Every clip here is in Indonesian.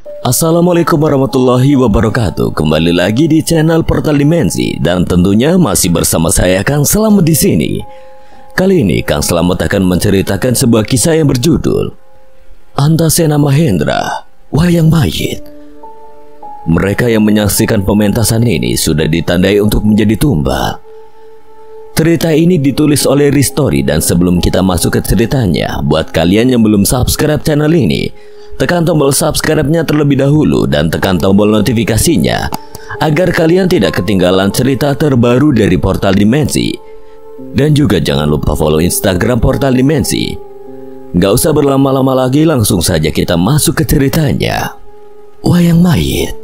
Assalamualaikum warahmatullahi wabarakatuh. Kembali lagi di channel Portal Dimensi dan tentunya masih bersama saya Kang Slamet di sini. Kali ini Kang Slamet akan menceritakan sebuah kisah yang berjudul Antasena Mahendra, Wayang Mayit. Mereka yang menyaksikan pementasan ini sudah ditandai untuk menjadi tumbal. Cerita ini ditulis oleh Ristori, dan sebelum kita masuk ke ceritanya, buat kalian yang belum subscribe channel ini, tekan tombol subscribe-nya terlebih dahulu dan tekan tombol notifikasinya agar kalian tidak ketinggalan cerita terbaru dari Portal Dimensi. Dan juga jangan lupa follow Instagram Portal Dimensi. Gak usah berlama-lama lagi, langsung saja kita masuk ke ceritanya. Wayang Mayit.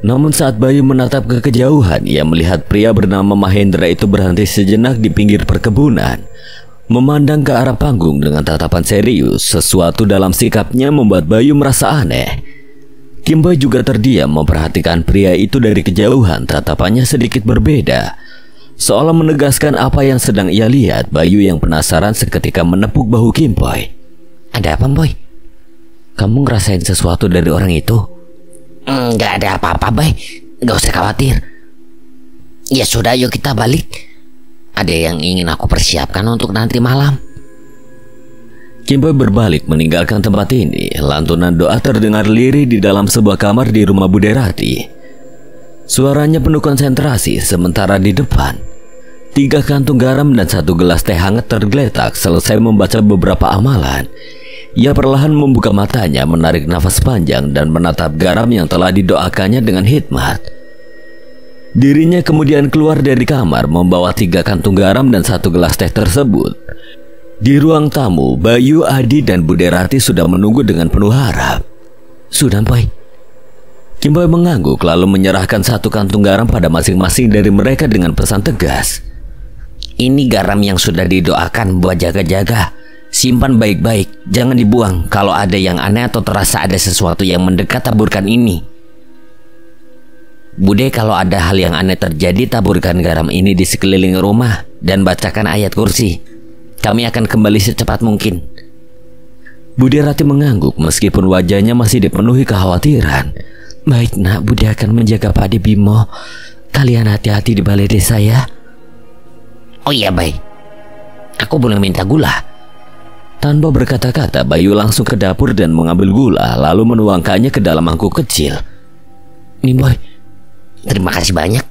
Namun saat Bayu menatap ke kejauhan, ia melihat pria bernama Mahendra itu berhenti sejenak di pinggir perkebunan, memandang ke arah panggung dengan tatapan serius. Sesuatu dalam sikapnya membuat Bayu merasa aneh. Kim Boy juga terdiam memperhatikan pria itu dari kejauhan. Tatapannya sedikit berbeda, seolah menegaskan apa yang sedang ia lihat. Bayu yang penasaran seketika menepuk bahu Kim Boy. "Ada apa, Boy? Kamu ngerasain sesuatu dari orang itu?" "Nggak ada apa-apa, Bay. Nggak usah khawatir. Ya sudah, yuk kita balik. Ada yang ingin aku persiapkan untuk nanti malam." Kim Boy berbalik meninggalkan tempat ini. Lantunan doa terdengar lirih di dalam sebuah kamar di rumah Bude Rati. Suaranya penuh konsentrasi, sementara di depan 3 kantung garam dan 1 gelas teh hangat tergeletak. Selesai membaca beberapa amalan, ia perlahan membuka matanya, menarik nafas panjang dan menatap garam yang telah didoakannya dengan hikmat. Dirinya kemudian keluar dari kamar membawa 3 kantung garam dan 1 gelas teh tersebut. Di ruang tamu, Bayu, Adi, dan Bude Rati sudah menunggu dengan penuh harap. "Sudah, Boy." Kim Boy mengangguk lalu menyerahkan 1 kantung garam pada masing-masing dari mereka dengan pesan tegas. "Ini garam yang sudah didoakan buat jaga-jaga. Simpan baik-baik, jangan dibuang. Kalau ada yang aneh atau terasa ada sesuatu yang mendekat, taburkan ini. Bude, kalau ada hal yang aneh terjadi, taburkan garam ini di sekeliling rumah dan bacakan ayat kursi. Kami akan kembali secepat mungkin." Bude Rati mengangguk meskipun wajahnya masih dipenuhi kekhawatiran. "Baik, Nak. Bude akan menjaga Pak De Bimo. Kalian hati-hati di balai desa ya." "Oh iya, baik. Aku boleh minta gula?" Tanpa berkata-kata, Bayu langsung ke dapur dan mengambil gula, lalu menuangkannya ke dalam mangkuk kecil. "Nih, Boy." "Terima kasih banyak."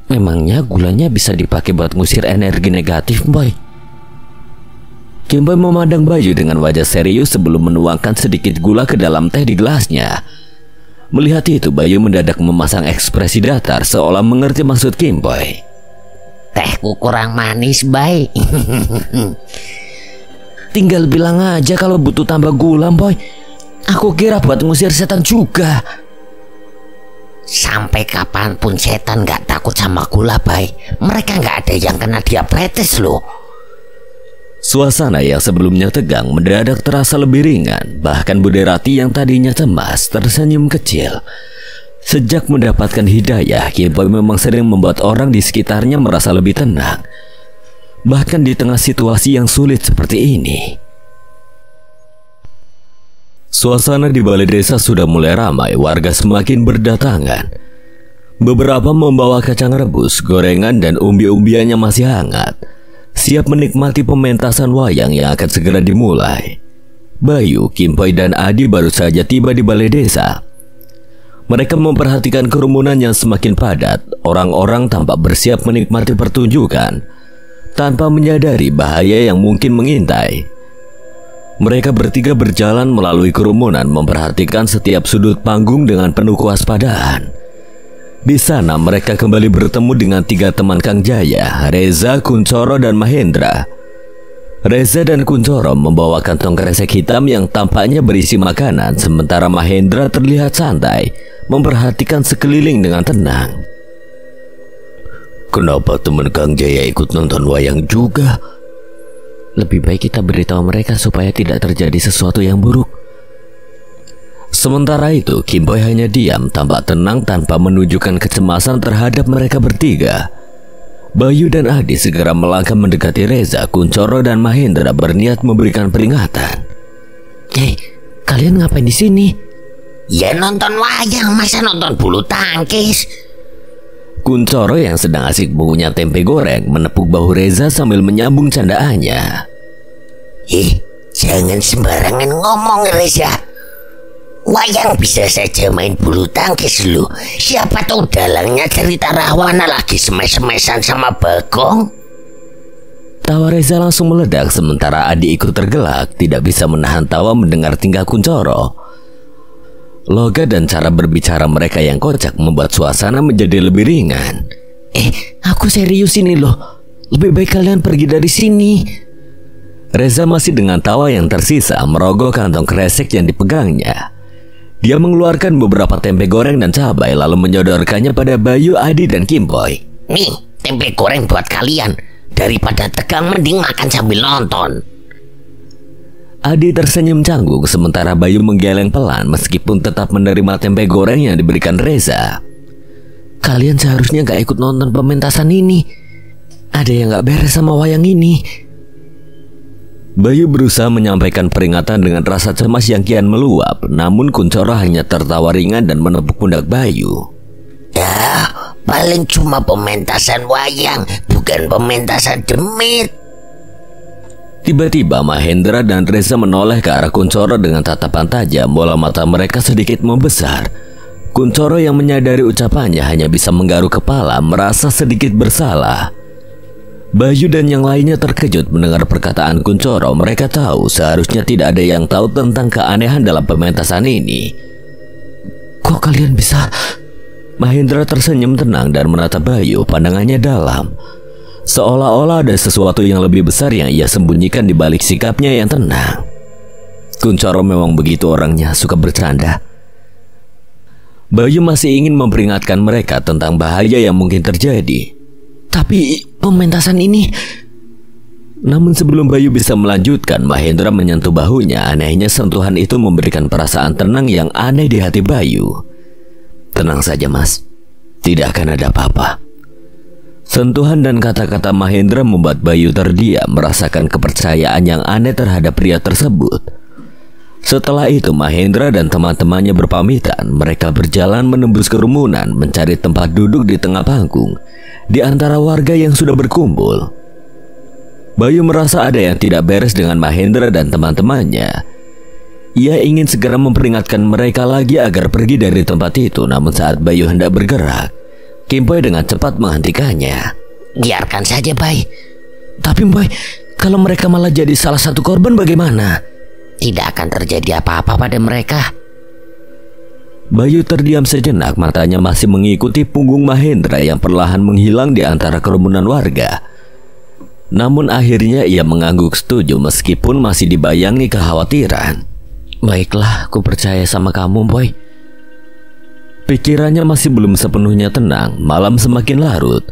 "Memangnya gulanya bisa dipakai buat ngusir energi negatif, Boy?" Kim Boy memandang Bayu dengan wajah serius sebelum menuangkan sedikit gula ke dalam teh di gelasnya. Melihat itu, Bayu mendadak memasang ekspresi datar seolah mengerti maksud Kim Boy. "Tehku kurang manis, Bay." "Tinggal bilang aja kalau butuh tambah gula, Boy. Aku kira buat ngusir setan juga." "Sampai kapanpun setan gak takut sama gula, Bay. Mereka gak ada yang kena diabetes loh." Suasana yang sebelumnya tegang mendadak terasa lebih ringan. Bahkan Bude Rati yang tadinya cemas tersenyum kecil. Sejak mendapatkan hidayah, Kim Boy memang sering membuat orang di sekitarnya merasa lebih tenang, bahkan di tengah situasi yang sulit seperti ini. Suasana di balai desa sudah mulai ramai. Warga semakin berdatangan. Beberapa membawa kacang rebus, gorengan, dan umbi-umbiannya masih hangat, siap menikmati pementasan wayang yang akan segera dimulai. Bayu, Kim Boy, dan Adi baru saja tiba di balai desa. Mereka memperhatikan kerumunan yang semakin padat. Orang-orang tampak bersiap menikmati pertunjukan tanpa menyadari bahaya yang mungkin mengintai. Mereka bertiga berjalan melalui kerumunan, memperhatikan setiap sudut panggung dengan penuh kewaspadaan. Di sana mereka kembali bertemu dengan 3 teman Kang Jaya, Reza, Kuncoro, dan Mahendra. Reza dan Kuncoro membawa kantong kresek hitam yang tampaknya berisi makanan, sementara Mahendra terlihat santai, memperhatikan sekeliling dengan tenang. Kenapa teman Kang Jaya ikut nonton wayang juga? Lebih baik kita beritahu mereka supaya tidak terjadi sesuatu yang buruk. Sementara itu, Kim Boy hanya diam, tampak tenang tanpa menunjukkan kecemasan terhadap mereka bertiga. Bayu dan Adi segera melangkah mendekati Reza, Kuncoro dan Mahendra berniat memberikan peringatan. Kalian ngapain di sini? Ya nonton wayang, masa nonton bulu tangkis? Kuncoro yang sedang asik mengunyah tempe goreng menepuk bahu Reza sambil menyambung candaannya. Jangan sembarangan ngomong, Reza. Wayang bisa saja main bulu tangkis lu. Siapa tahu dalangnya cerita Rahwana lagi semes-semesan sama Bagong. Tawa Reza langsung meledak sementara Adi ikut tergelak, tidak bisa menahan tawa mendengar tingkah Kuncoro. Logat dan cara berbicara mereka yang kocak membuat suasana menjadi lebih ringan. Aku serius ini loh. Lebih baik kalian pergi dari sini. Reza masih dengan tawa yang tersisa merogoh kantong kresek yang dipegangnya. Dia mengeluarkan beberapa tempe goreng dan cabai lalu menyodorkannya pada Bayu, Adi, dan Kim Boy. Nih, tempe goreng buat kalian. Daripada tegang mending makan sambil nonton. Adi tersenyum canggung sementara Bayu menggeleng pelan meskipun tetap menerima tempe goreng yang diberikan Reza. Kalian seharusnya gak ikut nonton pementasan ini. Ada yang gak beres sama wayang ini. Bayu berusaha menyampaikan peringatan dengan rasa cemas yang kian meluap, namun Kuncoro hanya tertawa ringan dan menepuk pundak Bayu. Ya, paling cuma pementasan wayang, bukan pementasan demit. Tiba-tiba Mahendra dan Reza menoleh ke arah Kuncoro dengan tatapan tajam, bola mata mereka sedikit membesar. Kuncoro yang menyadari ucapannya hanya bisa menggaruk kepala, merasa sedikit bersalah. Bayu dan yang lainnya terkejut mendengar perkataan Kuncoro. Mereka tahu seharusnya tidak ada yang tahu tentang keanehan dalam pementasan ini. Kok kalian bisa? Mahendra tersenyum tenang dan menatap Bayu, pandangannya dalam. Seolah-olah ada sesuatu yang lebih besar yang ia sembunyikan di balik sikapnya yang tenang. Kuncoro memang begitu orangnya, suka bercanda. Bayu masih ingin memperingatkan mereka tentang bahaya yang mungkin terjadi. Tapi pementasan ini... Namun sebelum Bayu bisa melanjutkan, Mahendra menyentuh bahunya. Anehnya sentuhan itu memberikan perasaan tenang yang aneh di hati Bayu. Tenang saja mas, tidak akan ada apa-apa. Sentuhan dan kata-kata Mahendra membuat Bayu terdiam, merasakan kepercayaan yang aneh terhadap pria tersebut. Setelah itu Mahendra dan teman-temannya berpamitan. Mereka berjalan menembus kerumunan, mencari tempat duduk di tengah panggung di antara warga yang sudah berkumpul. Bayu merasa ada yang tidak beres dengan Mahendra dan teman-temannya. Ia ingin segera memperingatkan mereka lagi agar pergi dari tempat itu. Namun saat Bayu hendak bergerak, Kim Boy dengan cepat menghentikannya. Biarkan saja, Bay. Tapi Boy, kalau mereka malah jadi salah satu korban bagaimana? Tidak akan terjadi apa-apa pada mereka. Bayu terdiam sejenak, matanya masih mengikuti punggung Mahendra yang perlahan menghilang di antara kerumunan warga. Namun akhirnya ia mengangguk setuju meskipun masih dibayangi kekhawatiran. Baiklah, aku percaya sama kamu, Boy. Pikirannya masih belum sepenuhnya tenang. Malam semakin larut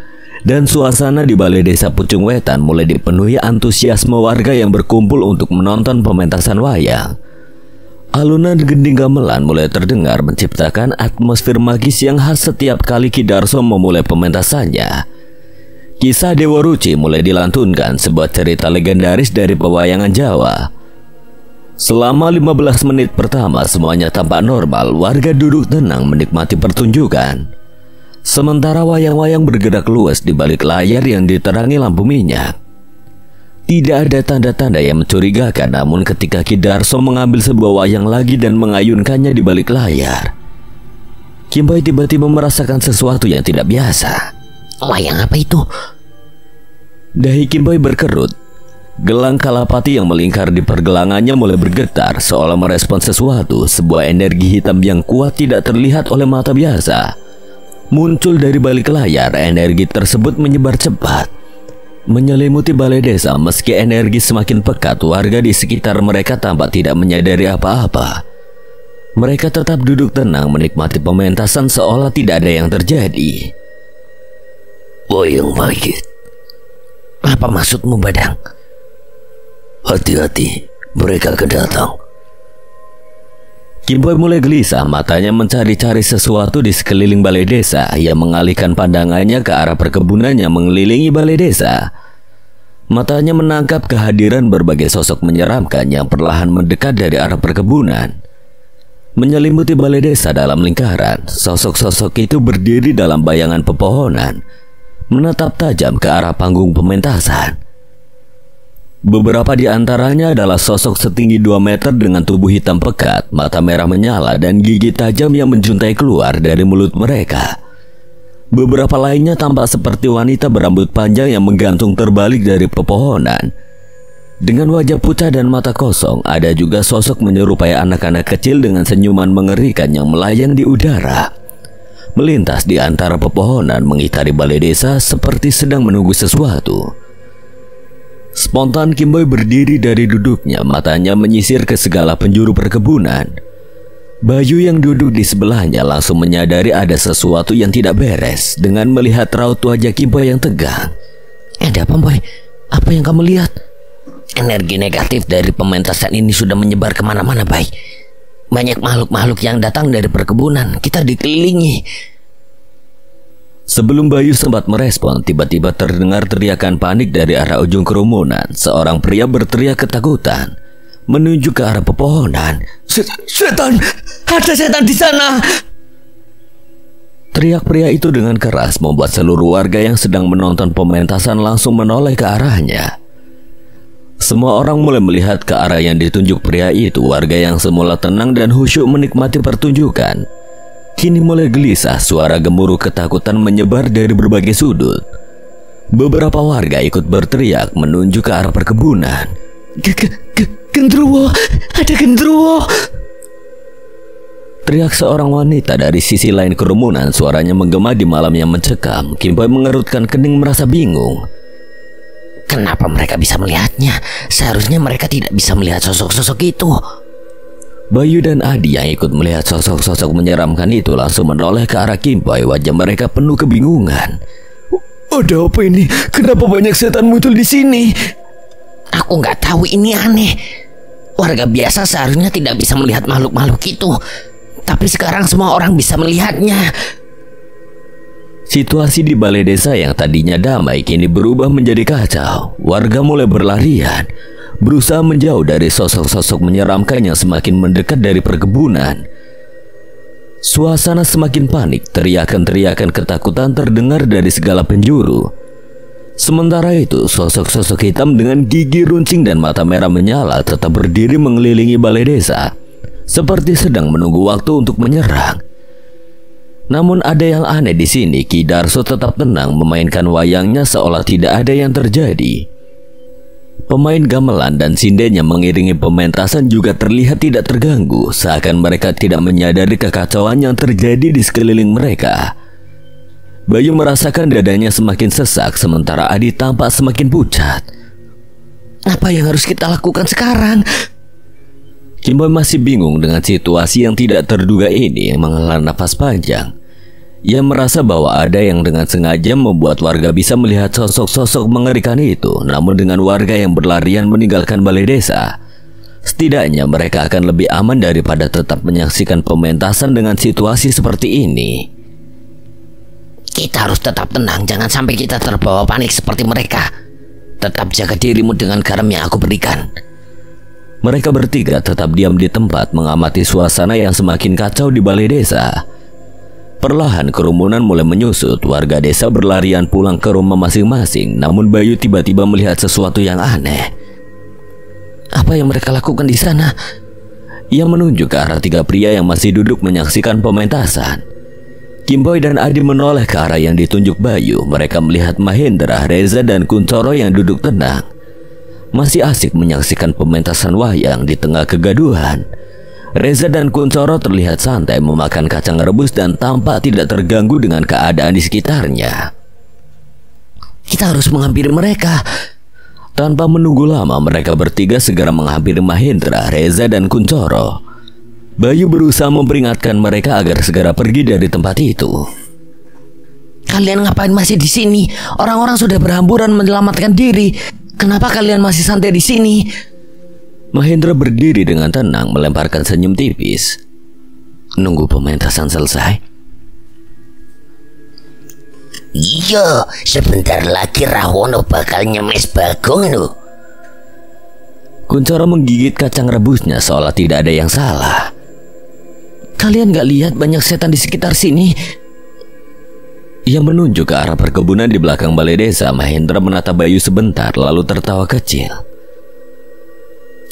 dan suasana di balai desa Pucung Wetan mulai dipenuhi antusiasme warga yang berkumpul untuk menonton pementasan wayang. Alunan gending gamelan mulai terdengar menciptakan atmosfer magis yang khas setiap kali Ki Darso memulai pementasannya. Kisah Dewa Ruci mulai dilantunkan, sebuah cerita legendaris dari pewayangan Jawa. Selama 15 menit pertama semuanya tampak normal, warga duduk tenang menikmati pertunjukan. Sementara wayang-wayang bergerak luas di balik layar yang diterangi lampu minyak. Tidak ada tanda-tanda yang mencurigakan, namun ketika Ki Darso mengambil sebuah wayang lagi dan mengayunkannya di balik layar, Kim Boy tiba-tiba merasakan sesuatu yang tidak biasa. Wayang apa itu? Dahi Kim Boy berkerut. Gelang kalapati yang melingkar di pergelangannya mulai bergetar, seolah merespon sesuatu. Sebuah energi hitam yang kuat tidak terlihat oleh mata biasa muncul dari balik layar. Energi tersebut menyebar cepat. menyelimuti balai desa. Meski energi semakin pekat, warga di sekitar mereka tampak tidak menyadari apa-apa. Mereka tetap duduk tenang menikmati pementasan seolah tidak ada yang terjadi. Wayang mayit. Apa maksudmu, Badang? Hati-hati, mereka akan datang. Kim Boy mulai gelisah, matanya mencari-cari sesuatu di sekeliling balai desa. Ia mengalihkan pandangannya ke arah perkebunan yang mengelilingi balai desa. Matanya menangkap kehadiran berbagai sosok menyeramkan yang perlahan mendekat dari arah perkebunan. Menyelimuti balai desa dalam lingkaran, sosok-sosok itu berdiri dalam bayangan pepohonan, menatap tajam ke arah panggung pementasan. Beberapa di antaranya adalah sosok setinggi 2 meter dengan tubuh hitam pekat, mata merah menyala dan gigi tajam yang menjuntai keluar dari mulut mereka. Beberapa lainnya tampak seperti wanita berambut panjang yang menggantung terbalik dari pepohonan. Dengan wajah pucat dan mata kosong, ada juga sosok menyerupai anak-anak kecil dengan senyuman mengerikan yang melayang di udara. Melintas di antara pepohonan mengitari balai desa seperti sedang menunggu sesuatu. Spontan Kim Boy berdiri dari duduknya, matanya menyisir ke segala penjuru perkebunan. Bayu yang duduk di sebelahnya langsung menyadari ada sesuatu yang tidak beres dengan melihat raut wajah Kim Boy yang tegang. Ada apa, Boy? Apa yang kamu lihat? Energi negatif dari pementasan ini sudah menyebar kemana-mana, Bay. Banyak makhluk-makhluk yang datang dari perkebunan. Kita dikelilingi. Sebelum Bayu sempat merespon, tiba-tiba terdengar teriakan panik dari arah ujung kerumunan. Seorang pria berteriak ketakutan, menuju ke arah pepohonan. Setan! Ada setan di sana! Teriak pria itu dengan keras membuat seluruh warga yang sedang menonton pementasan langsung menoleh ke arahnya. Semua orang mulai melihat ke arah yang ditunjuk pria itu. Warga yang semula tenang dan khusyuk menikmati pertunjukan kini mulai gelisah. Suara gemuruh ketakutan menyebar dari berbagai sudut. Beberapa warga ikut berteriak menuju ke arah perkebunan. Gendruwo! Ada gendruwo! Teriak seorang wanita dari sisi lain kerumunan. Suaranya menggema di malam yang mencekam. Kim Boy mengerutkan kening merasa bingung. Kenapa mereka bisa melihatnya? Seharusnya mereka tidak bisa melihat sosok-sosok itu. Bayu dan Adi yang ikut melihat sosok-sosok menyeramkan itu langsung menoleh ke arah Kim Boy. Wajah mereka penuh kebingungan. Ada apa ini? Kenapa banyak setan muncul di sini? Aku nggak tahu, ini aneh. Warga biasa seharusnya tidak bisa melihat makhluk-makhluk itu, tapi sekarang semua orang bisa melihatnya. Situasi di balai desa yang tadinya damai kini berubah menjadi kacau. Warga mulai berlarian, berusaha menjauh dari sosok-sosok menyeramkan yang semakin mendekat dari perkebunan. Suasana semakin panik, teriakan-teriakan ketakutan terdengar dari segala penjuru. Sementara itu, sosok-sosok hitam dengan gigi runcing dan mata merah menyala tetap berdiri mengelilingi balai desa, seperti sedang menunggu waktu untuk menyerang. Namun ada yang aneh di sini. Ki Darso tetap tenang memainkan wayangnya seolah tidak ada yang terjadi. Pemain gamelan dan sinden yang mengiringi pementasan juga terlihat tidak terganggu, seakan mereka tidak menyadari kekacauan yang terjadi di sekeliling mereka. Bayu merasakan dadanya semakin sesak, sementara Adi tampak semakin pucat. Apa yang harus kita lakukan sekarang? Kim Boy masih bingung dengan situasi yang tidak terduga ini. Menghela nafas panjang. Ia merasa bahwa ada yang dengan sengaja membuat warga bisa melihat sosok-sosok mengerikan itu. Namun dengan warga yang berlarian meninggalkan balai desa, setidaknya mereka akan lebih aman daripada tetap menyaksikan pementasan dengan situasi seperti ini. Kita harus tetap tenang, jangan sampai kita terbawa panik seperti mereka. Tetap jaga dirimu dengan garam yang aku berikan. Mereka bertiga tetap diam di tempat mengamati suasana yang semakin kacau di balai desa. Perlahan kerumunan mulai menyusut. Warga desa berlarian pulang ke rumah masing-masing. Namun Bayu tiba-tiba melihat sesuatu yang aneh. Apa yang mereka lakukan di sana? Ia menunjuk ke arah 3 pria yang masih duduk menyaksikan pementasan. Kim Boy dan Adi menoleh ke arah yang ditunjuk Bayu. Mereka melihat Mahendra, Reza, dan Kuncoro yang duduk tenang, masih asik menyaksikan pementasan wayang di tengah kegaduhan. Reza dan Kuncoro terlihat santai memakan kacang rebus dan tampak tidak terganggu dengan keadaan di sekitarnya. Kita harus menghampiri mereka. Tanpa menunggu lama, mereka bertiga segera menghampiri Mahendra, Reza, dan Kuncoro. Bayu berusaha memperingatkan mereka agar segera pergi dari tempat itu. Kalian ngapain masih di sini? Orang-orang sudah berhamburan menyelamatkan diri. Kenapa kalian masih santai di sini? Mahendra berdiri dengan tenang, melemparkan senyum tipis. Nunggu pementasan selesai. Iya, sebentar lagi Rahwana bakal nyemes Bagong loh. Kuncoro menggigit kacang rebusnya seolah tidak ada yang salah. Kalian gak lihat banyak setan di sekitar sini? Ia menunjuk ke arah perkebunan di belakang balai desa. Mahendra menatap Bayu sebentar lalu tertawa kecil.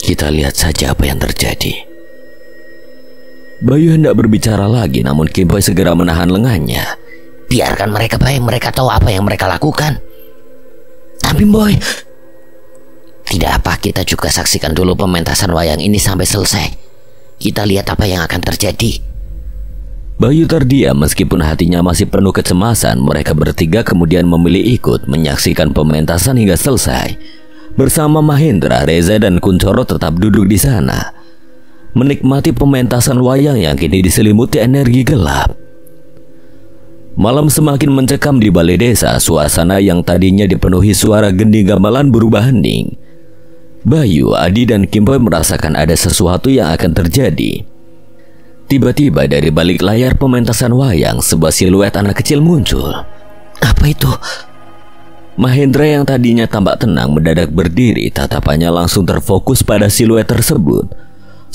Kita lihat saja apa yang terjadi. Bayu hendak berbicara lagi, namun Kim Boy segera menahan lengannya. Biarkan mereka baik, mereka tahu apa yang mereka lakukan. Tapi Boy, tidak apa, kita juga saksikan dulu pementasan wayang ini sampai selesai. Kita lihat apa yang akan terjadi. Bayu terdiam meskipun hatinya masih penuh kecemasan. Mereka bertiga kemudian memilih ikut menyaksikan pementasan hingga selesai. Bersama Mahendra, Reza, dan Kuncoro tetap duduk di sana, menikmati pementasan wayang yang kini diselimuti energi gelap. Malam semakin mencekam di balai desa. Suasana yang tadinya dipenuhi suara gending gamelan berubah hening. Bayu, Adi, dan Kim Boy merasakan ada sesuatu yang akan terjadi. Tiba-tiba dari balik layar pementasan wayang, sebuah siluet anak kecil muncul. Apa itu? Mahendra yang tadinya tampak tenang mendadak berdiri. Tatapannya langsung terfokus pada siluet tersebut,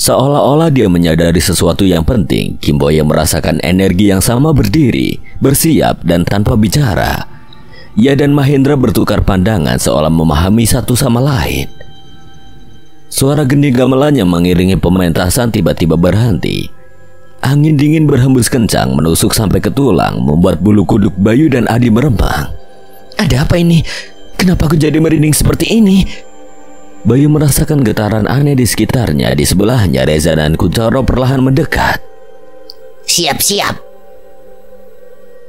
seolah-olah dia menyadari sesuatu yang penting. Kim Boy yang merasakan energi yang sama berdiri, bersiap, dan tanpa bicara. Ia dan Mahendra bertukar pandangan seolah memahami satu sama lain. Suara gending gamelan yang mengiringi pementasan tiba-tiba berhenti. Angin dingin berhembus kencang menusuk sampai ke tulang, membuat bulu kuduk Bayu dan Adi meremang. Ada apa ini? Kenapa aku jadi merinding seperti ini? Bayu merasakan getaran aneh di sekitarnya. Di sebelahnya Reza dan Kuncoro perlahan mendekat. Siap-siap.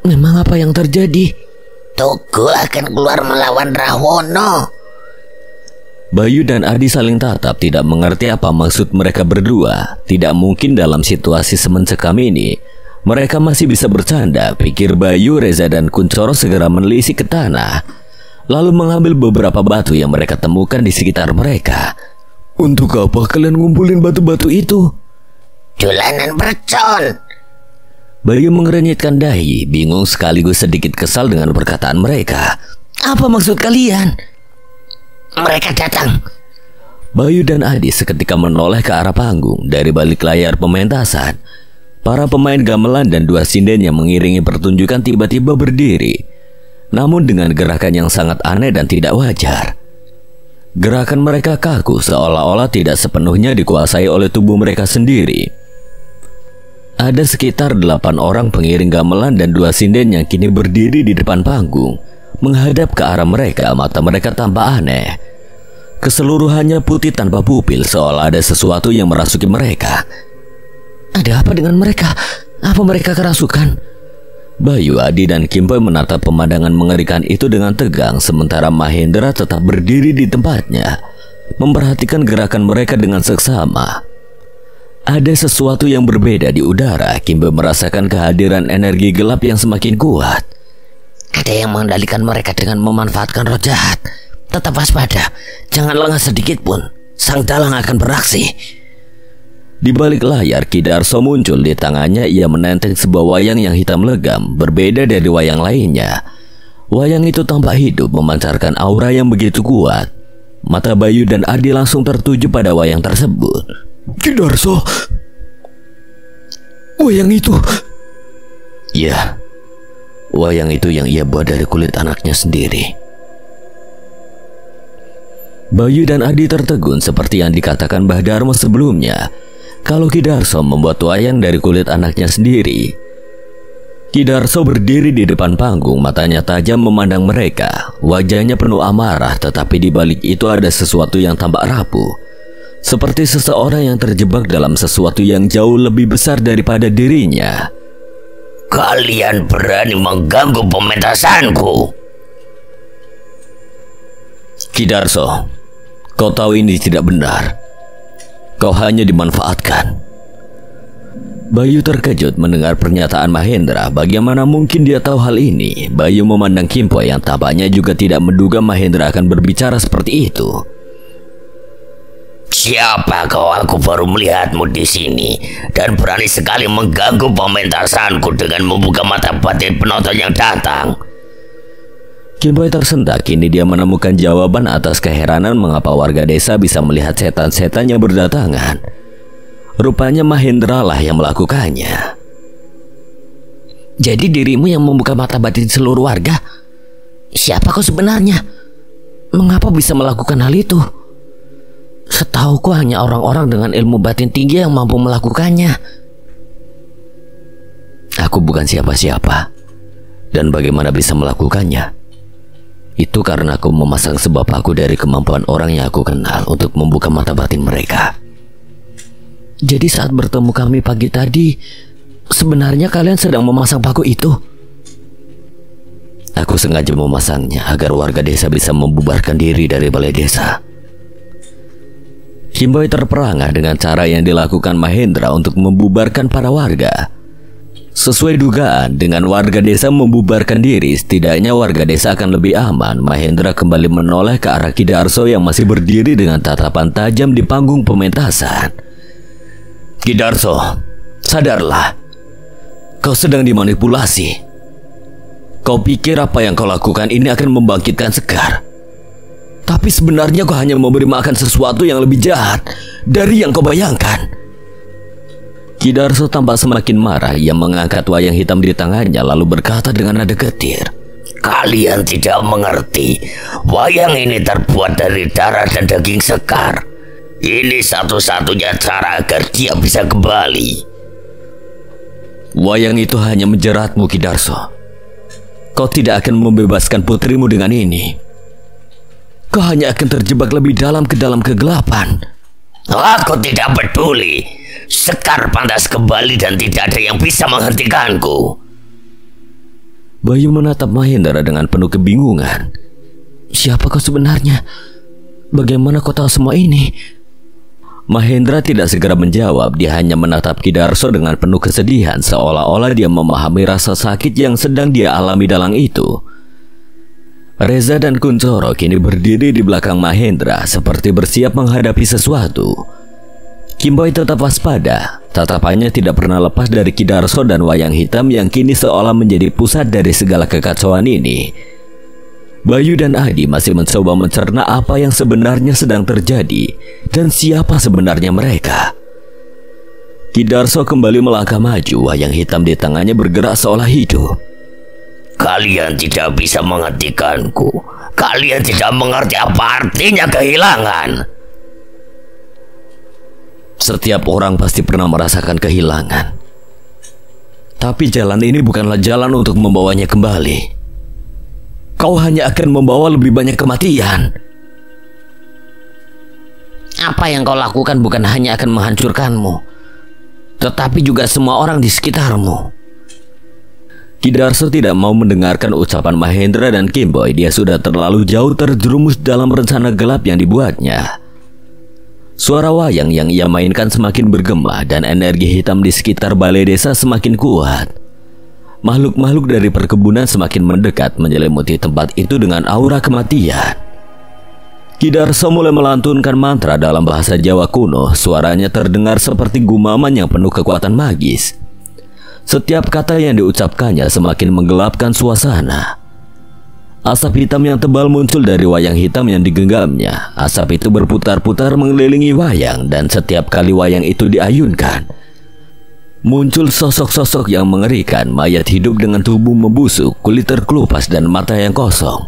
Memang apa yang terjadi? Togol akan keluar melawan Rahwana. Bayu dan Adi saling tatap, tidak mengerti apa maksud mereka berdua. Tidak mungkin dalam situasi semencekam ini mereka masih bisa bercanda, pikir Bayu. Reza dan Kuncoro segera menelisik ke tanah, lalu mengambil beberapa batu yang mereka temukan di sekitar mereka. Untuk apa kalian ngumpulin batu-batu itu? Dolanan mercon. Bayu mengerenyitkan dahi, bingung sekaligus sedikit kesal dengan perkataan mereka. Apa maksud kalian? Mereka datang. Bayu dan Adi seketika menoleh ke arah panggung. Dari balik layar pementasan, para pemain gamelan dan dua sinden yang mengiringi pertunjukan tiba-tiba berdiri, namun dengan gerakan yang sangat aneh dan tidak wajar. Gerakan mereka kaku, seolah-olah tidak sepenuhnya dikuasai oleh tubuh mereka sendiri. Ada sekitar 8 orang pengiring gamelan dan dua sinden yang kini berdiri di depan panggung, menghadap ke arah mereka. Mata mereka tampak aneh, keseluruhannya putih tanpa pupil, seolah ada sesuatu yang merasuki mereka. Ada apa dengan mereka? Apa mereka kerasukan? Bayu, Adi, dan Kim Boy menatap pemandangan mengerikan itu dengan tegang, sementara Mahendra tetap berdiri di tempatnya, memperhatikan gerakan mereka dengan seksama. Ada sesuatu yang berbeda di udara. Kim Boy merasakan kehadiran energi gelap yang semakin kuat. Ada yang mengendalikan mereka dengan memanfaatkan roh jahat. Tetap waspada, jangan lengah sedikit pun. Sang dalang akan beraksi. Di balik layar, Ki Darso muncul. Di tangannya ia menenteng sebuah wayang yang hitam legam, berbeda dari wayang lainnya. Wayang itu tampak hidup, memancarkan aura yang begitu kuat. Mata Bayu dan Adi langsung tertuju pada wayang tersebut. Ki Darso, wayang itu. Ya, wayang itu yang ia buat dari kulit anaknya sendiri. Bayu dan Adi tertegun seperti yang dikatakan Mbah Darmo sebelumnya, kalau Ki Darso membuat wayang dari kulit anaknya sendiri. Ki Darso berdiri di depan panggung, matanya tajam memandang mereka. Wajahnya penuh amarah, tetapi di balik itu ada sesuatu yang tampak rapuh, seperti seseorang yang terjebak dalam sesuatu yang jauh lebih besar daripada dirinya. Kalian berani mengganggu pementasanku? Ki Darso, kau tahu ini tidak benar. Kau hanya dimanfaatkan. Bayu terkejut mendengar pernyataan Mahendra. Bagaimana mungkin dia tahu hal ini? Bayu memandang Kim Poi yang tampaknya juga tidak menduga Mahendra akan berbicara seperti itu. Siapa kau? Aku baru melihatmu di sini dan berani sekali mengganggu pementasanku dengan membuka mata batin penonton yang datang. Kim Poi tersentak. Kini dia menemukan jawaban atas keheranan mengapa warga desa bisa melihat setan-setan yang berdatangan. Rupanya Mahendra lah yang melakukannya. Jadi dirimu yang membuka mata batin seluruh warga? Siapa kau sebenarnya? Mengapa bisa melakukan hal itu? Setauku hanya orang-orang dengan ilmu batin tinggi yang mampu melakukannya. Aku bukan siapa-siapa. Dan bagaimana bisa melakukannya? Itu karena aku memasang sebab aku dari kemampuan orang yang aku kenal untuk membuka mata batin mereka. Jadi saat bertemu kami pagi tadi, sebenarnya kalian sedang memasang paku itu? Aku sengaja memasangnya agar warga desa bisa membubarkan diri dari balai desa. Kim Poi terperangah dengan cara yang dilakukan Mahendra untuk membubarkan para warga. Sesuai dugaan, dengan warga desa membubarkan diri, setidaknya warga desa akan lebih aman. Mahendra kembali menoleh ke arah Ki Darso yang masih berdiri dengan tatapan tajam di panggung pementasan. Ki Darso, sadarlah. Kau sedang dimanipulasi. Kau pikir apa yang kau lakukan ini akan membangkitkan Sekar. Tapi sebenarnya kau hanya memberi makan sesuatu yang lebih jahat dari yang kau bayangkan. Ki Darso tampak semakin marah. Ia mengangkat wayang hitam di tangannya lalu berkata dengan nada getir. Kalian tidak mengerti. Wayang ini terbuat dari darah dan daging Sekar. Ini satu-satunya cara agar dia bisa kembali. Wayang itu hanya menjeratmu, Ki Darso. Kau tidak akan membebaskan putrimu dengan ini. Kau hanya akan terjebak lebih dalam ke dalam kegelapan. Aku tidak peduli. Sekar pantas kembali dan tidak ada yang bisa menghentikanku. Bayu menatap Mahendra dengan penuh kebingungan. Siapa kau sebenarnya? Bagaimana kau tahu semua ini? Mahendra tidak segera menjawab. Dia hanya menatap Ki Darso dengan penuh kesedihan, seolah-olah dia memahami rasa sakit yang sedang dia alami dalam itu. Reza dan Kuncoro kini berdiri di belakang Mahendra seperti bersiap menghadapi sesuatu. Kim Poi tetap waspada. Tatapannya tidak pernah lepas dari Ki Darso dan wayang hitam yang kini seolah menjadi pusat dari segala kekacauan ini. Bayu dan Adi masih mencoba mencerna apa yang sebenarnya sedang terjadi dan siapa sebenarnya mereka. Ki Darso kembali melangkah maju. Wayang hitam di tangannya bergerak seolah hidup. Kalian tidak bisa menghentikanku. Kalian tidak mengerti apa artinya kehilangan. Setiap orang pasti pernah merasakan kehilangan. Tapi jalan ini bukanlah jalan untuk membawanya kembali. Kau hanya akan membawa lebih banyak kematian. Apa yang kau lakukan bukan hanya akan menghancurkanmu, tetapi juga semua orang di sekitarmu. Ki Darso tidak mau mendengarkan ucapan Mahendra dan Kim Poi. Dia sudah terlalu jauh terjerumus dalam rencana gelap yang dibuatnya. Suara wayang yang ia mainkan semakin bergema dan energi hitam di sekitar balai desa semakin kuat. Makhluk-makhluk dari perkebunan semakin mendekat menyelimuti tempat itu dengan aura kematian. Ki Darso mulai melantunkan mantra dalam bahasa Jawa kuno. Suaranya terdengar seperti gumaman yang penuh kekuatan magis. Setiap kata yang diucapkannya semakin menggelapkan suasana. Asap hitam yang tebal muncul dari wayang hitam yang digenggamnya. Asap itu berputar-putar mengelilingi wayang, dan setiap kali wayang itu diayunkan, muncul sosok-sosok yang mengerikan. Mayat hidup dengan tubuh membusuk, kulit terkelupas, dan mata yang kosong.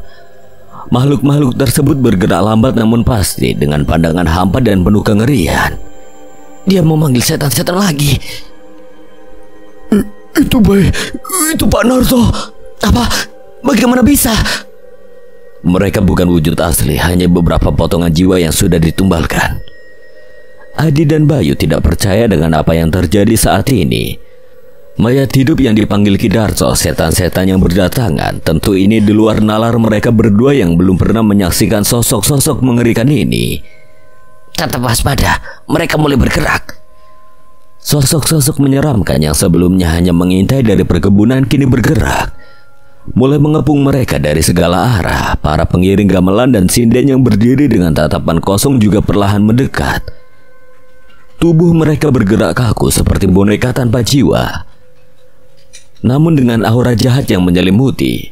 Makhluk-makhluk tersebut bergerak lambat namun pasti, dengan pandangan hampa dan penuh kengerian. Dia memanggil setan-setan lagi. Itu Pak Narso. Apa? Bagaimana bisa? Mereka bukan wujud asli, hanya beberapa potongan jiwa yang sudah ditumbalkan. Adi dan Bayu tidak percaya dengan apa yang terjadi saat ini. Mayat hidup yang dipanggil Ki Darso, setan-setan yang berdatangan, tentu ini di luar nalar mereka berdua yang belum pernah menyaksikan sosok-sosok mengerikan ini. Tetap waspada, mereka mulai bergerak. Sosok-sosok menyeramkan yang sebelumnya hanya mengintai dari perkebunan kini bergerak, mulai mengepung mereka dari segala arah. Para pengiring gamelan dan sinden yang berdiri dengan tatapan kosong juga perlahan mendekat. Tubuh mereka bergerak kaku seperti boneka tanpa jiwa. Namun dengan aura jahat yang menyelimuti,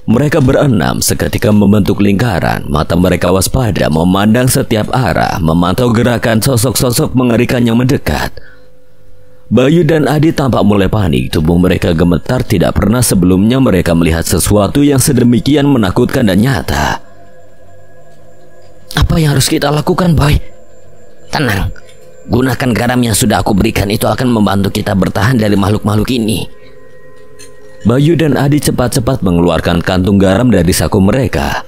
mereka berenam seketika membentuk lingkaran. Mata mereka waspada memandang setiap arah, memantau gerakan sosok-sosok mengerikan yang mendekat. Bayu dan Adi tampak mulai panik. Tubuh mereka gemetar, tidak pernah sebelumnya mereka melihat sesuatu yang sedemikian menakutkan dan nyata. Apa yang harus kita lakukan, Boy? Tenang, gunakan garam yang sudah aku berikan, itu akan membantu kita bertahan dari makhluk-makhluk ini. Bayu dan Adi cepat-cepat mengeluarkan kantung garam dari saku mereka.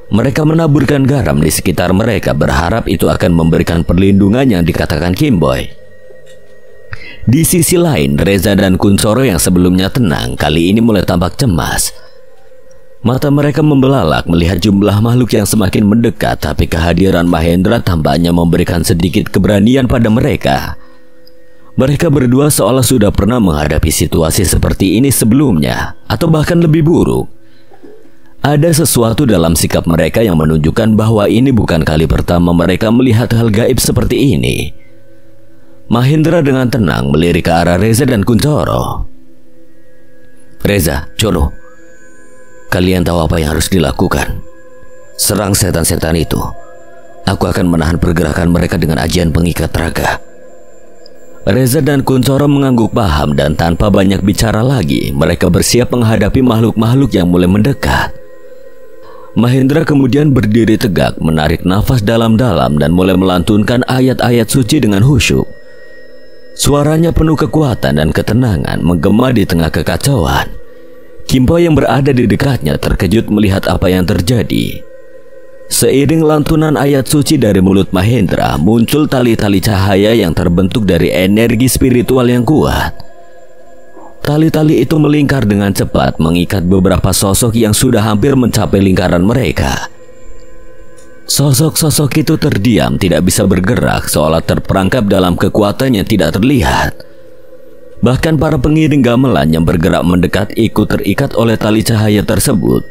Mereka menaburkan garam di sekitar mereka, berharap itu akan memberikan perlindungan yang dikatakan Kimboy. Di sisi lain, Reza dan Kuncoro yang sebelumnya tenang, kali ini mulai tampak cemas. Mata mereka membelalak melihat jumlah makhluk yang semakin mendekat, tapi kehadiran Mahendra tampaknya memberikan sedikit keberanian pada mereka. Mereka berdua seolah sudah pernah menghadapi situasi seperti ini sebelumnya, atau bahkan lebih buruk. Ada sesuatu dalam sikap mereka yang menunjukkan bahwa ini bukan kali pertama mereka melihat hal gaib seperti ini. Mahendra dengan tenang melirik ke arah Reza dan Kuncoro. Reza, Cholo, kalian tahu apa yang harus dilakukan. Serang setan-setan itu. Aku akan menahan pergerakan mereka dengan ajian pengikat raga. Reza dan Kuncoro mengangguk paham dan tanpa banyak bicara lagi, mereka bersiap menghadapi makhluk-makhluk yang mulai mendekat. Mahendra kemudian berdiri tegak, menarik nafas dalam-dalam dan mulai melantunkan ayat-ayat suci dengan khusyuk. Suaranya penuh kekuatan dan ketenangan menggema di tengah kekacauan. Kimboy yang berada di dekatnya terkejut melihat apa yang terjadi. Seiring lantunan ayat suci dari mulut Mahendra, muncul tali-tali cahaya yang terbentuk dari energi spiritual yang kuat. Tali-tali itu melingkar dengan cepat, mengikat beberapa sosok yang sudah hampir mencapai lingkaran mereka. Sosok-sosok itu terdiam, tidak bisa bergerak, seolah terperangkap dalam kekuatan yang tidak terlihat. Bahkan para pengiring gamelan yang bergerak mendekat ikut terikat oleh tali cahaya tersebut.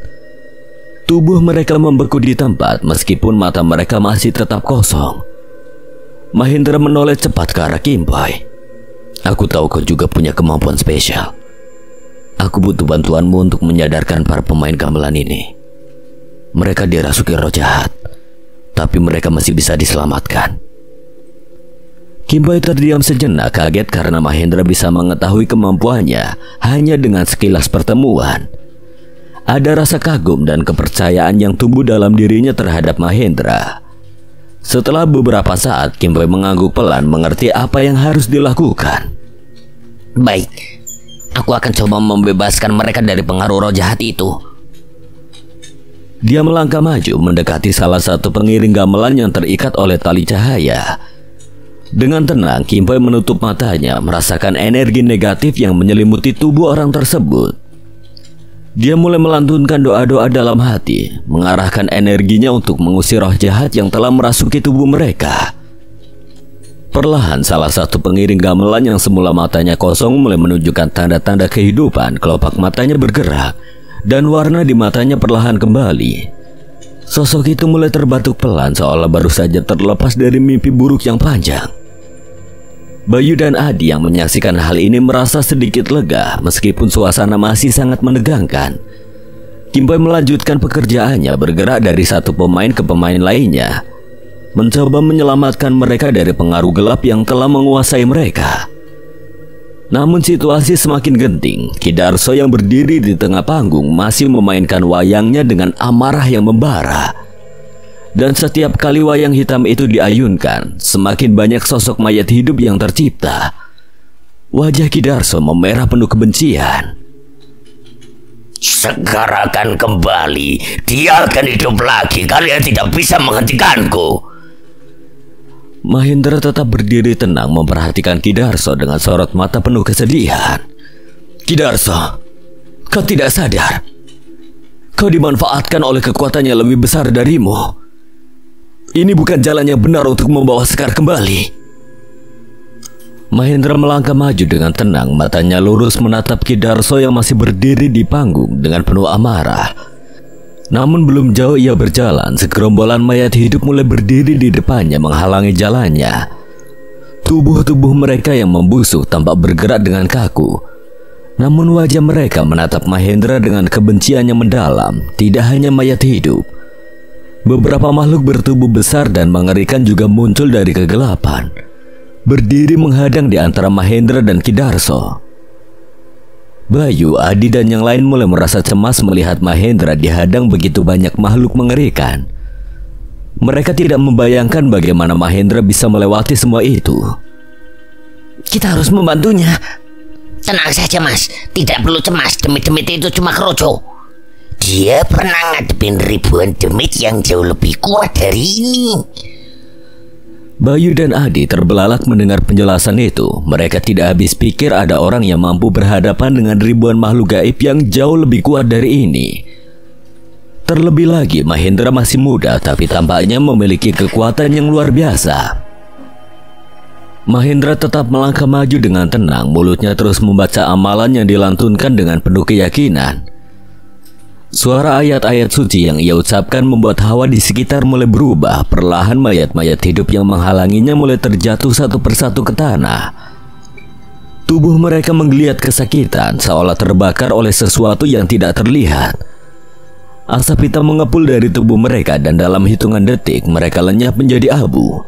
Tubuh mereka membeku di tempat meskipun mata mereka masih tetap kosong. Mahendra menoleh cepat ke arah Kimboy. Aku tahu kau juga punya kemampuan spesial. Aku butuh bantuanmu untuk menyadarkan para pemain gamelan ini. Mereka dirasuki roh jahat, tapi mereka masih bisa diselamatkan. Kimboy terdiam sejenak, kaget karena Mahendra bisa mengetahui kemampuannya hanya dengan sekilas pertemuan. Ada rasa kagum dan kepercayaan yang tumbuh dalam dirinya terhadap Mahendra. Setelah beberapa saat, Kimboy mengangguk pelan, mengerti apa yang harus dilakukan. Baik, aku akan coba membebaskan mereka dari pengaruh roh jahat itu. Dia melangkah maju mendekati salah satu pengiring gamelan yang terikat oleh tali cahaya. Dengan tenang, Kimboy menutup matanya, merasakan energi negatif yang menyelimuti tubuh orang tersebut. Dia mulai melantunkan doa-doa dalam hati, mengarahkan energinya untuk mengusir roh jahat yang telah merasuki tubuh mereka. Perlahan salah satu pengiring gamelan yang semula matanya kosong mulai menunjukkan tanda-tanda kehidupan. Kelopak matanya bergerak dan warna di matanya perlahan kembali. Sosok itu mulai terbatuk pelan, seolah baru saja terlepas dari mimpi buruk yang panjang. Bayu dan Adi yang menyaksikan hal ini merasa sedikit lega meskipun suasana masih sangat menegangkan. Kimboy melanjutkan pekerjaannya, bergerak dari satu pemain ke pemain lainnya, mencoba menyelamatkan mereka dari pengaruh gelap yang telah menguasai mereka. Namun situasi semakin genting. Ki Darso yang berdiri di tengah panggung masih memainkan wayangnya dengan amarah yang membara. Dan setiap kali wayang hitam itu diayunkan, semakin banyak sosok mayat hidup yang tercipta. Wajah Ki Darso memerah penuh kebencian. Sekar akan kembali. Dia akan hidup lagi. Kalian tidak bisa menghentikanku. Mahendra tetap berdiri tenang memperhatikan Ki Darso dengan sorot mata penuh kesedihan. Ki Darso, kau tidak sadar? Kau dimanfaatkan oleh kekuatan yang lebih besar darimu. Ini bukan jalan yang benar untuk membawa Sekar kembali. Mahendra melangkah maju dengan tenang, matanya lurus menatap Ki Darso yang masih berdiri di panggung dengan penuh amarah. Namun belum jauh ia berjalan, segerombolan mayat hidup mulai berdiri di depannya menghalangi jalannya. Tubuh-tubuh mereka yang membusuk tampak bergerak dengan kaku. Namun wajah mereka menatap Mahendra dengan kebencian yang mendalam. Tidak hanya mayat hidup, beberapa makhluk bertubuh besar dan mengerikan juga muncul dari kegelapan, berdiri menghadang di antara Mahendra dan Ki Darso. Bayu, Adi dan yang lain mulai merasa cemas melihat Mahendra dihadang begitu banyak makhluk mengerikan. Mereka tidak membayangkan bagaimana Mahendra bisa melewati semua itu. Kita harus membantunya. Tenang saja Mas, tidak perlu cemas, demit-demit itu cuma keroco. Dia pernah ngadepin ribuan demit yang jauh lebih kuat dari ini. Bayu dan Adi terbelalak mendengar penjelasan itu. Mereka tidak habis pikir ada orang yang mampu berhadapan dengan ribuan makhluk gaib yang jauh lebih kuat dari ini. Terlebih lagi Mahendra masih muda tapi tampaknya memiliki kekuatan yang luar biasa. Mahendra tetap melangkah maju dengan tenang, mulutnya terus membaca amalan yang dilantunkan dengan penuh keyakinan. Suara ayat-ayat suci yang ia ucapkan membuat hawa di sekitar mulai berubah. Perlahan mayat-mayat hidup yang menghalanginya mulai terjatuh satu persatu ke tanah. Tubuh mereka menggeliat kesakitan, seolah terbakar oleh sesuatu yang tidak terlihat. Asap hitam mengepul dari tubuh mereka dan dalam hitungan detik mereka lenyap menjadi abu.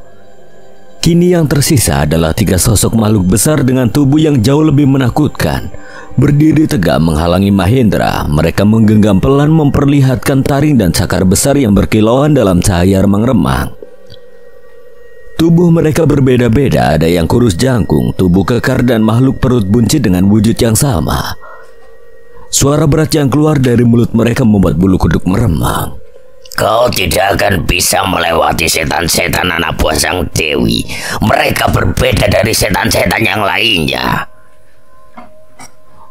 Kini yang tersisa adalah 3 sosok makhluk besar dengan tubuh yang jauh lebih menakutkan, berdiri tegak menghalangi Mahendra. Mereka menggenggam pelan memperlihatkan taring dan cakar besar yang berkilauan dalam cahaya remang-remang. Tubuh mereka berbeda-beda, ada yang kurus jangkung, tubuh kekar dan makhluk perut buncit dengan wujud yang sama. Suara berat yang keluar dari mulut mereka membuat bulu kuduk meremang. Kau tidak akan bisa melewati setan-setan anak buah Sang Dewi. Mereka berbeda dari setan-setan yang lainnya.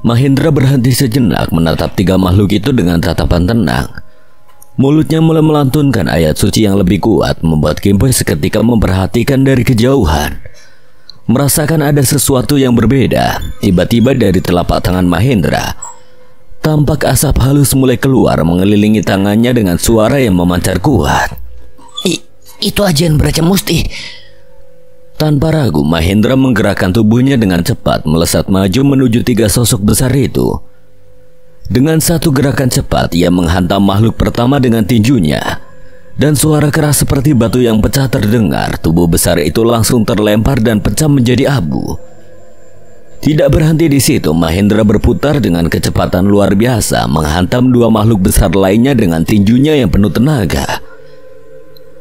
Mahendra berhenti sejenak menatap 3 makhluk itu dengan tatapan tenang. Mulutnya mulai melantunkan ayat suci yang lebih kuat, membuat Kim Boy seketika memperhatikan dari kejauhan. Merasakan ada sesuatu yang berbeda. Tiba-tiba dari telapak tangan Mahendra tampak asap halus mulai keluar mengelilingi tangannya dengan suara yang memancar kuat. Itu ajian Braja Musti. Tanpa ragu Mahendra menggerakkan tubuhnya dengan cepat, melesat maju menuju 3 sosok besar itu. Dengan satu gerakan cepat ia menghantam makhluk pertama dengan tinjunya, dan suara keras seperti batu yang pecah terdengar. Tubuh besar itu langsung terlempar dan pecah menjadi abu. Tidak berhenti di situ, Mahendra berputar dengan kecepatan luar biasa, menghantam 2 makhluk besar lainnya dengan tinjunya yang penuh tenaga.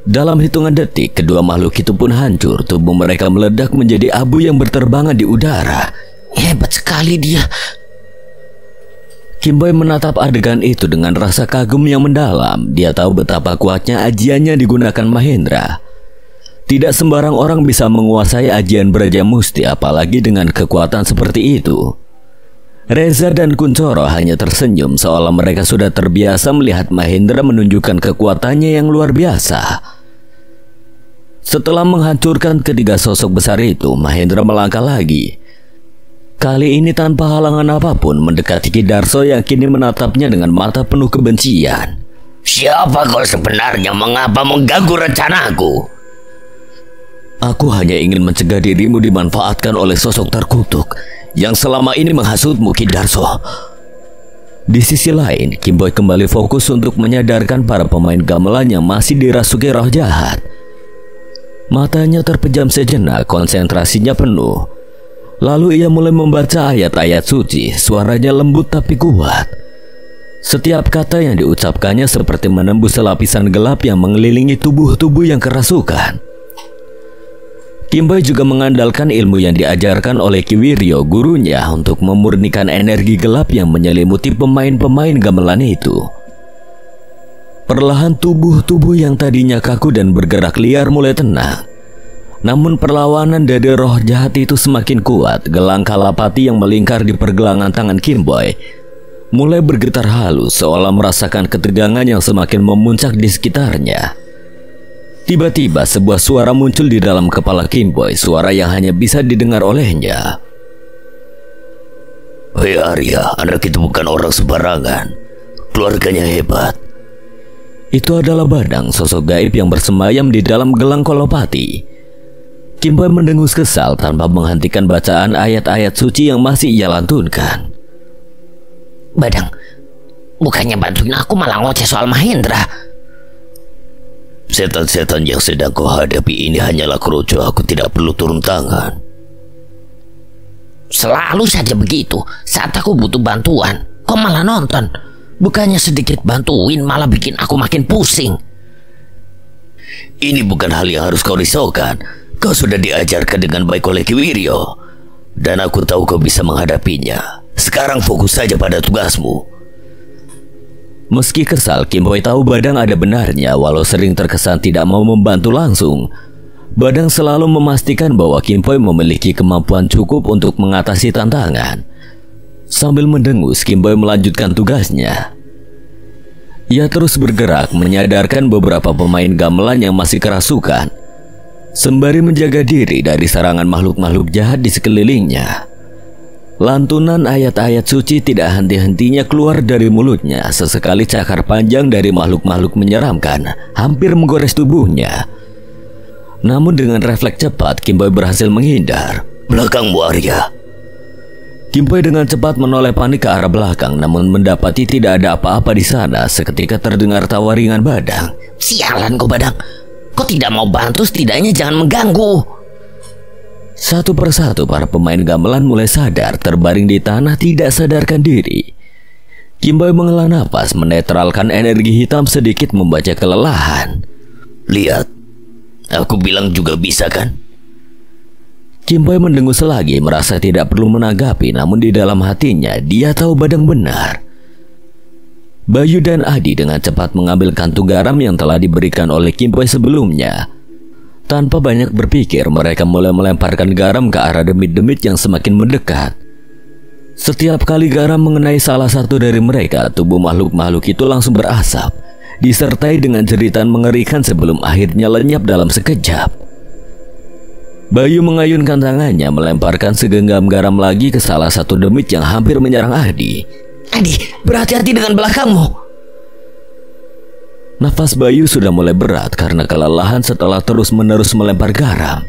Dalam hitungan detik, kedua makhluk itu pun hancur. Tubuh mereka meledak menjadi abu yang berterbangan di udara. Hebat sekali dia. Kim Boy menatap adegan itu dengan rasa kagum yang mendalam. Dia tahu betapa kuatnya ajian yang digunakan Mahendra. Tidak sembarang orang bisa menguasai ajian Braja Musti, apalagi dengan kekuatan seperti itu. Reza dan Kuncoro hanya tersenyum seolah mereka sudah terbiasa melihat Mahendra menunjukkan kekuatannya yang luar biasa. Setelah menghancurkan 3 sosok besar itu, Mahendra melangkah lagi. Kali ini tanpa halangan apapun mendekati Ki Darso yang kini menatapnya dengan mata penuh kebencian. Siapa kau sebenarnya? Mengapa mengganggu rencanaku? Aku hanya ingin mencegah dirimu dimanfaatkan oleh sosok terkutuk yang selama ini menghasutmu, Ki Darso. Di sisi lain, Kim Boy kembali fokus untuk menyadarkan para pemain gamelan yang masih dirasuki roh jahat. Matanya terpejam sejenak, konsentrasinya penuh. Lalu ia mulai membaca ayat-ayat suci, suaranya lembut tapi kuat. Setiap kata yang diucapkannya seperti menembus lapisan gelap yang mengelilingi tubuh-tubuh yang kerasukan. Kim Boy juga mengandalkan ilmu yang diajarkan oleh Ki Wiryo, gurunya, untuk memurnikan energi gelap yang menyelimuti pemain-pemain gamelan itu. Perlahan tubuh-tubuh yang tadinya kaku dan bergerak liar mulai tenang. Namun perlawanan dari roh jahat itu semakin kuat. Gelang kalapati yang melingkar di pergelangan tangan Kim Boy mulai bergetar halus, seolah merasakan ketegangan yang semakin memuncak di sekitarnya. Tiba-tiba sebuah suara muncul di dalam kepala Kim Boy, suara yang hanya bisa didengar olehnya. Hei Arya, anak itu bukan orang sembarangan. Keluarganya hebat. Itu adalah Badang, sosok gaib yang bersemayam di dalam gelang kolopati. Kim Boy mendengus kesal tanpa menghentikan bacaan ayat-ayat suci yang masih ia lantunkan. Badang, bukannya bantuin aku malah ngoceh soal Mahendra. Setan-setan yang sedang kau hadapi ini hanyalah keroco. Aku tidak perlu turun tangan. Selalu saja begitu. Saat aku butuh bantuan, kau malah nonton. Bukannya sedikit bantuin, malah bikin aku makin pusing. Ini bukan hal yang harus kau risaukan. Kau sudah diajarkan dengan baik oleh Ki Wiryo, dan aku tahu kau bisa menghadapinya. Sekarang fokus saja pada tugasmu. Meski kesal, Kim Boy tahu Badang ada benarnya. Walau sering terkesan tidak mau membantu langsung, Badang selalu memastikan bahwa Kim Boy memiliki kemampuan cukup untuk mengatasi tantangan. Sambil mendengus, Kim Boy melanjutkan tugasnya. Ia terus bergerak, menyadarkan beberapa pemain gamelan yang masih kerasukan, sembari menjaga diri dari serangan makhluk-makhluk jahat di sekelilingnya. Lantunan ayat-ayat suci tidak henti-hentinya keluar dari mulutnya. Sesekali cakar panjang dari makhluk-makhluk menyeramkan hampir menggores tubuhnya. Namun dengan refleks cepat, Kim Boy berhasil menghindar. Belakangmu Arya. Kim Boy dengan cepat menoleh panik ke arah belakang, namun mendapati tidak ada apa-apa di sana. Seketika terdengar tawa ringan Badang. Sialan kau Badang, kau tidak mau bantu, setidaknya jangan mengganggu. Satu persatu para pemain gamelan mulai sadar, terbaring di tanah tidak sadarkan diri. Kim Boy menghela napas, menetralkan energi hitam sedikit membaca kelelahan. Lihat, aku bilang juga bisa kan? Kim Boy mendengus lagi, merasa tidak perlu menanggapi, namun di dalam hatinya dia tahu Badang benar. Bayu dan Adi dengan cepat mengambil kantung garam yang telah diberikan oleh Kim Boy sebelumnya. Tanpa banyak berpikir, mereka mulai melemparkan garam ke arah demit-demit yang semakin mendekat. Setiap kali garam mengenai salah satu dari mereka, tubuh makhluk-makhluk itu langsung berasap, disertai dengan jeritan mengerikan sebelum akhirnya lenyap dalam sekejap. Bayu mengayunkan tangannya, melemparkan segenggam garam lagi ke salah satu demit yang hampir menyerang Adi. Adi, berhati-hati dengan belakangmu. Nafas Bayu sudah mulai berat karena kelelahan setelah terus-menerus melempar garam.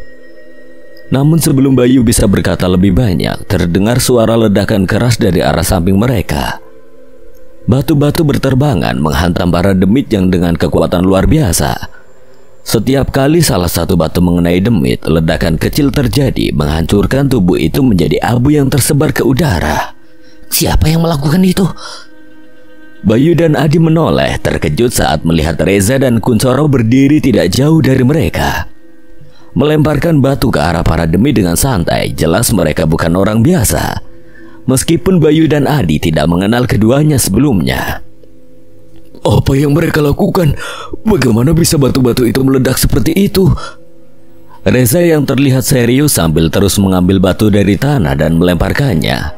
Namun sebelum Bayu bisa berkata lebih banyak, terdengar suara ledakan keras dari arah samping mereka. Batu-batu berterbangan menghantam para demit yang dengan kekuatan luar biasa. Setiap kali salah satu batu mengenai demit, ledakan kecil terjadi, menghancurkan tubuh itu menjadi abu yang tersebar ke udara. Siapa yang melakukan itu? Bayu dan Adi menoleh, terkejut saat melihat Reza dan Kuncoro berdiri tidak jauh dari mereka, melemparkan batu ke arah para demit dengan santai. Jelas mereka bukan orang biasa, meskipun Bayu dan Adi tidak mengenal keduanya sebelumnya. Apa yang mereka lakukan? Bagaimana bisa batu-batu itu meledak seperti itu? Reza yang terlihat serius sambil terus mengambil batu dari tanah dan melemparkannya,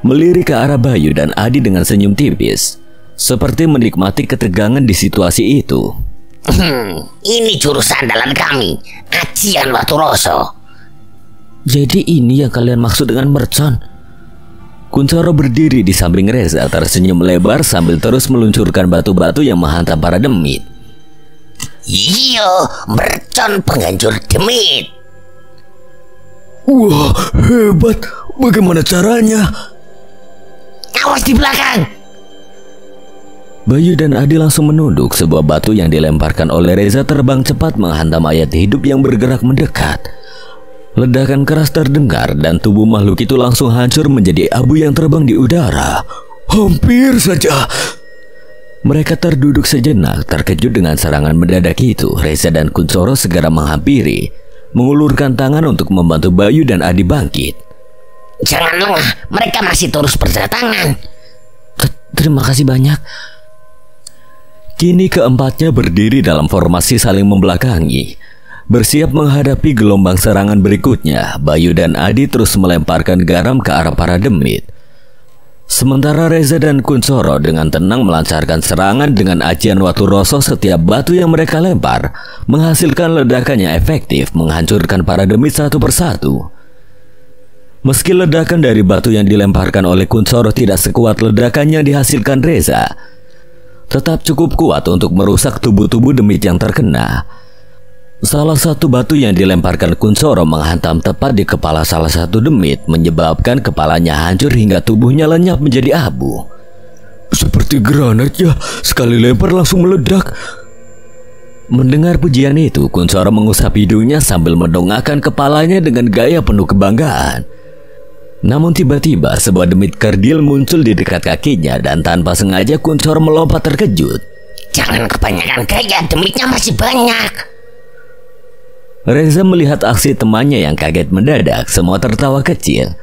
melirik ke arah Bayu dan Adi dengan senyum tipis, seperti menikmati ketegangan di situasi itu. Ini jurus andalan kami, Ajian Watu Roso. Jadi ini yang kalian maksud dengan mercon? Kuncoro berdiri di samping Reza, tersenyum lebar sambil terus meluncurkan batu-batu yang menghantam para demit. Iya, mercon penghancur demit. Wah, hebat. Bagaimana caranya? Awas di belakang. Bayu dan Adi langsung menunduk. Sebuah batu yang dilemparkan oleh Reza terbang cepat menghantam mayat hidup yang bergerak mendekat. Ledakan keras terdengar dan tubuh makhluk itu langsung hancur menjadi abu yang terbang di udara. Hampir saja. Mereka terduduk sejenak, terkejut dengan serangan mendadak itu. Reza dan Kuncoro segera menghampiri, mengulurkan tangan untuk membantu Bayu dan Adi bangkit. Jangan lengah, mereka masih terus berdatangan. Terima kasih banyak. Kini keempatnya berdiri dalam formasi saling membelakangi. Bersiap menghadapi gelombang serangan berikutnya, Bayu dan Adi terus melemparkan garam ke arah para demit. Sementara Reza dan Kuncoro dengan tenang melancarkan serangan dengan ajian Watu Roso. Setiap batu yang mereka lempar menghasilkan ledakan yang efektif, menghancurkan para demit satu persatu. Meski ledakan dari batu yang dilemparkan oleh Kuncoro tidak sekuat ledakan yang dihasilkan Reza, tetap cukup kuat untuk merusak tubuh-tubuh demit yang terkena. Salah satu batu yang dilemparkan Kuncoro menghantam tepat di kepala salah satu demit, menyebabkan kepalanya hancur hingga tubuhnya lenyap menjadi abu. Seperti granat ya, sekali lempar langsung meledak. Mendengar pujian itu, Kuncoro mengusap hidungnya sambil mendongakkan kepalanya dengan gaya penuh kebanggaan. Namun tiba-tiba sebuah demit kerdil muncul di dekat kakinya dan tanpa sengaja Kuncoro melompat terkejut. Jangan kebanyakan gaya, demitnya masih banyak. Reza melihat aksi temannya yang kaget mendadak, semua tertawa kecil.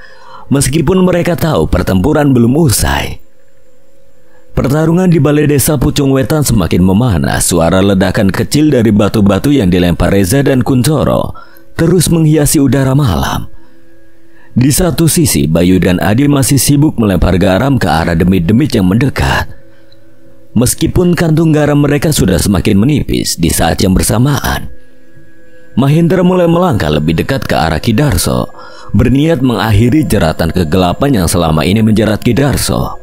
Meskipun mereka tahu pertempuran belum usai. Pertarungan di balai desa Pucung Wetan semakin memanas. Suara ledakan kecil dari batu-batu yang dilempar Reza dan Kuncoro terus menghiasi udara malam. Di satu sisi, Bayu dan Adi masih sibuk melempar garam ke arah demit-demit yang mendekat. Meskipun kantung garam mereka sudah semakin menipis, di saat yang bersamaan Mahendra mulai melangkah lebih dekat ke arah Ki Darso, berniat mengakhiri jeratan kegelapan yang selama ini menjerat Ki Darso.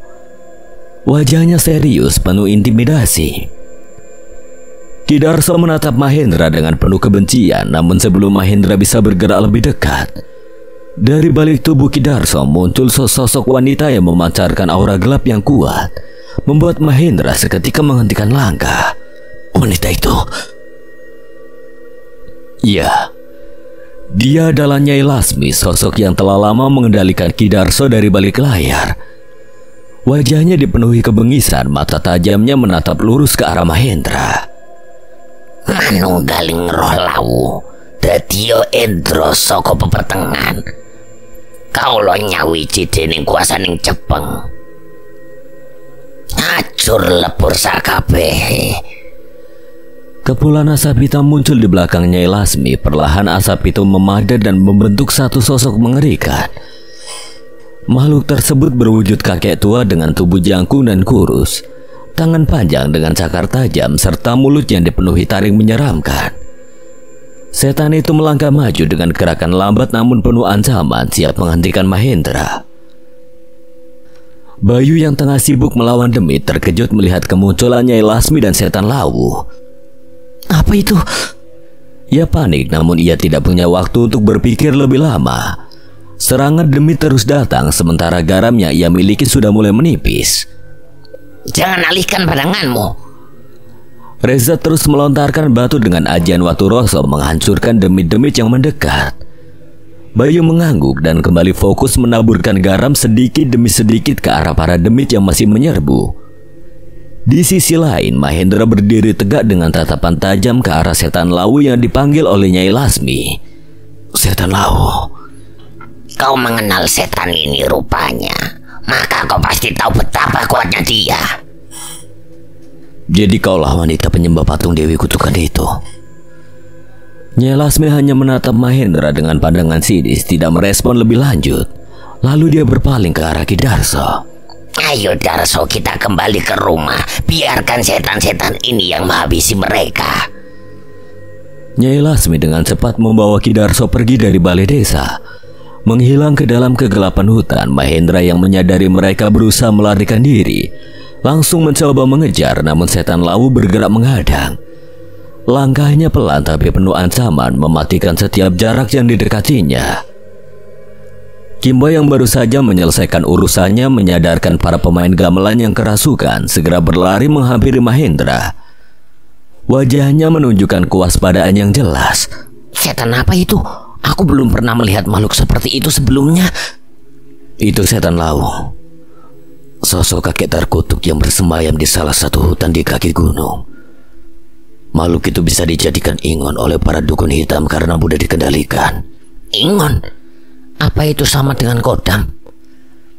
Wajahnya serius, penuh intimidasi. Ki Darso menatap Mahendra dengan penuh kebencian, namun sebelum Mahendra bisa bergerak lebih dekat, dari balik tubuh Ki Darso muncul sosok wanita yang memancarkan aura gelap yang kuat, membuat Mahendra seketika menghentikan langkah. Wanita itu, ya, dia adalah Nyai Lasmi, sosok yang telah lama mengendalikan Ki Darso dari balik layar. Wajahnya dipenuhi kebengisan, mata tajamnya menatap lurus ke arah Mahendra. Manunggaling roh lawu, dadiya Endra saka pepetengan. Kaula nyawiji dening kuasaning Jepang. Acur lebur sakabehe. Kepulan asap hitam muncul di belakang Nyai Lasmi. Perlahan asap itu memadat dan membentuk satu sosok mengerikan. Makhluk tersebut berwujud kakek tua dengan tubuh jangkung dan kurus, tangan panjang dengan cakar tajam, serta mulut yang dipenuhi taring menyeramkan. Setan itu melangkah maju dengan gerakan lambat namun penuh ancaman, siap menghentikan Mahendra. Bayu yang tengah sibuk melawan demit terkejut melihat kemunculan Nyai Lasmi dan setan lawu. Apa itu? Ia panik, namun ia tidak punya waktu untuk berpikir lebih lama. Serangan demit terus datang, sementara garam yang ia miliki sudah mulai menipis. Jangan alihkan pandanganmu. Reza terus melontarkan batu dengan ajian Watu Roso, menghancurkan demit-demit yang mendekat. Bayu mengangguk dan kembali fokus menaburkan garam sedikit demi sedikit ke arah para demit yang masih menyerbu. Di sisi lain, Mahendra berdiri tegak dengan tatapan tajam ke arah setan lawu yang dipanggil oleh Nyai Lasmi. Setan lawu, kau mengenal setan ini rupanya, maka kau pasti tahu betapa kuatnya dia. Jadi kaulah wanita penyembah patung Dewi Kutukan itu. Nyai Lasmi hanya menatap Mahendra dengan pandangan sinis, tidak merespon lebih lanjut. Lalu dia berpaling ke arah Ki Darso. Ayo Darso, kita kembali ke rumah. Biarkan setan-setan ini yang menghabisi mereka. Nyai Lasmi dengan cepat membawa Ki Darso pergi dari balai desa, menghilang ke dalam kegelapan hutan. Mahendra yang menyadari mereka berusaha melarikan diri, langsung mencoba mengejar, namun setan lawu bergerak menghadang. Langkahnya pelan tapi penuh ancaman, mematikan setiap jarak yang didekatinya. Kimbo yang baru saja menyelesaikan urusannya menyadarkan para pemain gamelan yang kerasukan, segera berlari menghampiri Mahendra. Wajahnya menunjukkan kewaspadaan yang jelas. Setan apa itu? Aku belum pernah melihat makhluk seperti itu sebelumnya. Itu setan lawu, sosok kakek terkutuk yang bersemayam di salah satu hutan di kaki gunung. Makhluk itu bisa dijadikan ingon oleh para dukun hitam karena mudah dikendalikan. Ingon? Apa itu sama dengan kodam?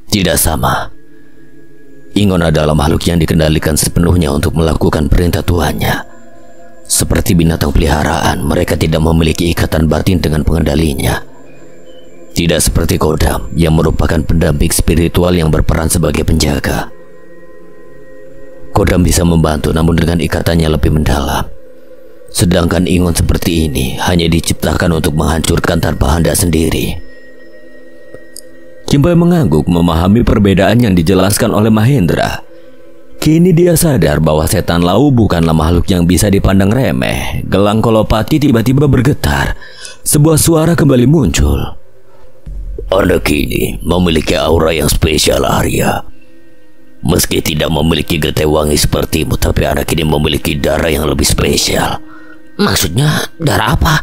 Tidak sama. Ingon adalah makhluk yang dikendalikan sepenuhnya untuk melakukan perintah tuannya. Seperti binatang peliharaan, mereka tidak memiliki ikatan batin dengan pengendalinya. Tidak seperti Kodam yang merupakan pendamping spiritual yang berperan sebagai penjaga. Kodam bisa membantu namun dengan ikatannya lebih mendalam. Sedangkan Ingon seperti ini hanya diciptakan untuk menghancurkan tanpa hendak sendiri. Kim Boy mengangguk memahami perbedaan yang dijelaskan oleh Mahendra. Kini dia sadar bahwa setan lau bukanlah makhluk yang bisa dipandang remeh. Gelang Kolopati tiba-tiba bergetar. Sebuah suara kembali muncul. Anak ini memiliki aura yang spesial, Arya. Meski tidak memiliki getih wangi sepertimu, tapi anak ini memiliki darah yang lebih spesial. Maksudnya darah apa?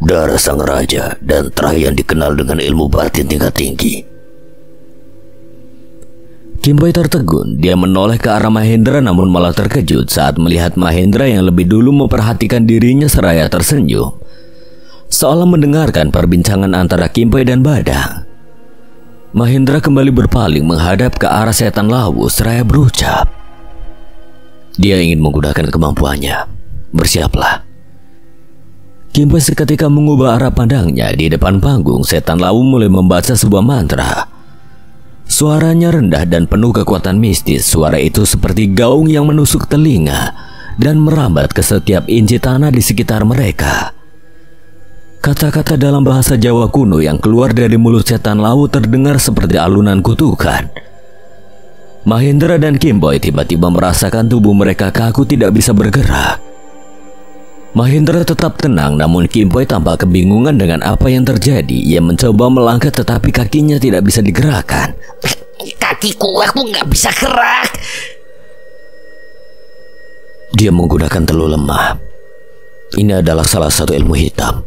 Darah sang raja dan terakhir yang dikenal dengan ilmu batin tingkat tinggi. Kim Boy tertegun. Dia menoleh ke arah Mahendra namun malah terkejut saat melihat Mahendra yang lebih dulu memperhatikan dirinya seraya tersenyum, seolah mendengarkan perbincangan antara Kim Boy dan Badang. Mahendra kembali berpaling menghadap ke arah setan lawu seraya berucap. Dia ingin menggunakan kemampuannya. Bersiaplah. Kim Boy seketika mengubah arah pandangnya. Di depan panggung, setan lawu mulai membaca sebuah mantra. Suaranya rendah dan penuh kekuatan mistis. Suara itu seperti gaung yang menusuk telinga dan merambat ke setiap inci tanah di sekitar mereka. Kata-kata dalam bahasa Jawa kuno yang keluar dari mulut setan lawu terdengar seperti alunan kutukan. Mahendra dan Kim Boy tiba-tiba merasakan tubuh mereka kaku tidak bisa bergerak. Mahendra tetap tenang namun Kim Boy tampak kebingungan dengan apa yang terjadi. Ia mencoba melangkah tetapi kakinya tidak bisa digerakkan. Kakiku, aku nggak bisa gerak. Dia menggunakan telur lemah. Ini adalah salah satu ilmu hitam.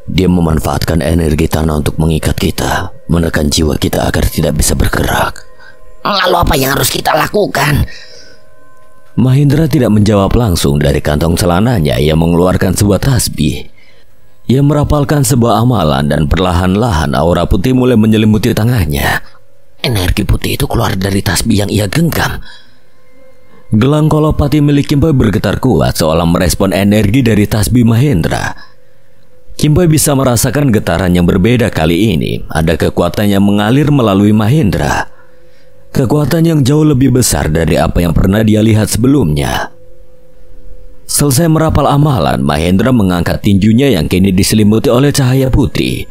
Dia memanfaatkan energi tanah untuk mengikat kita, menekan jiwa kita agar tidak bisa bergerak. Lalu apa yang harus kita lakukan? Mahendra tidak menjawab langsung. Dari kantong celananya ia mengeluarkan sebuah tasbih. Ia merapalkan sebuah amalan dan perlahan-lahan aura putih mulai menyelimuti tangannya. Energi putih itu keluar dari tasbih yang ia genggam. Gelang Kolopati milik Kim Boy bergetar kuat seolah merespon energi dari tasbih Mahendra. Kim Boy bisa merasakan getaran yang berbeda kali ini. Ada kekuatan yang mengalir melalui Mahendra. Kekuatan yang jauh lebih besar dari apa yang pernah dia lihat sebelumnya. Selesai merapal amalan, Mahendra mengangkat tinjunya yang kini diselimuti oleh cahaya putih.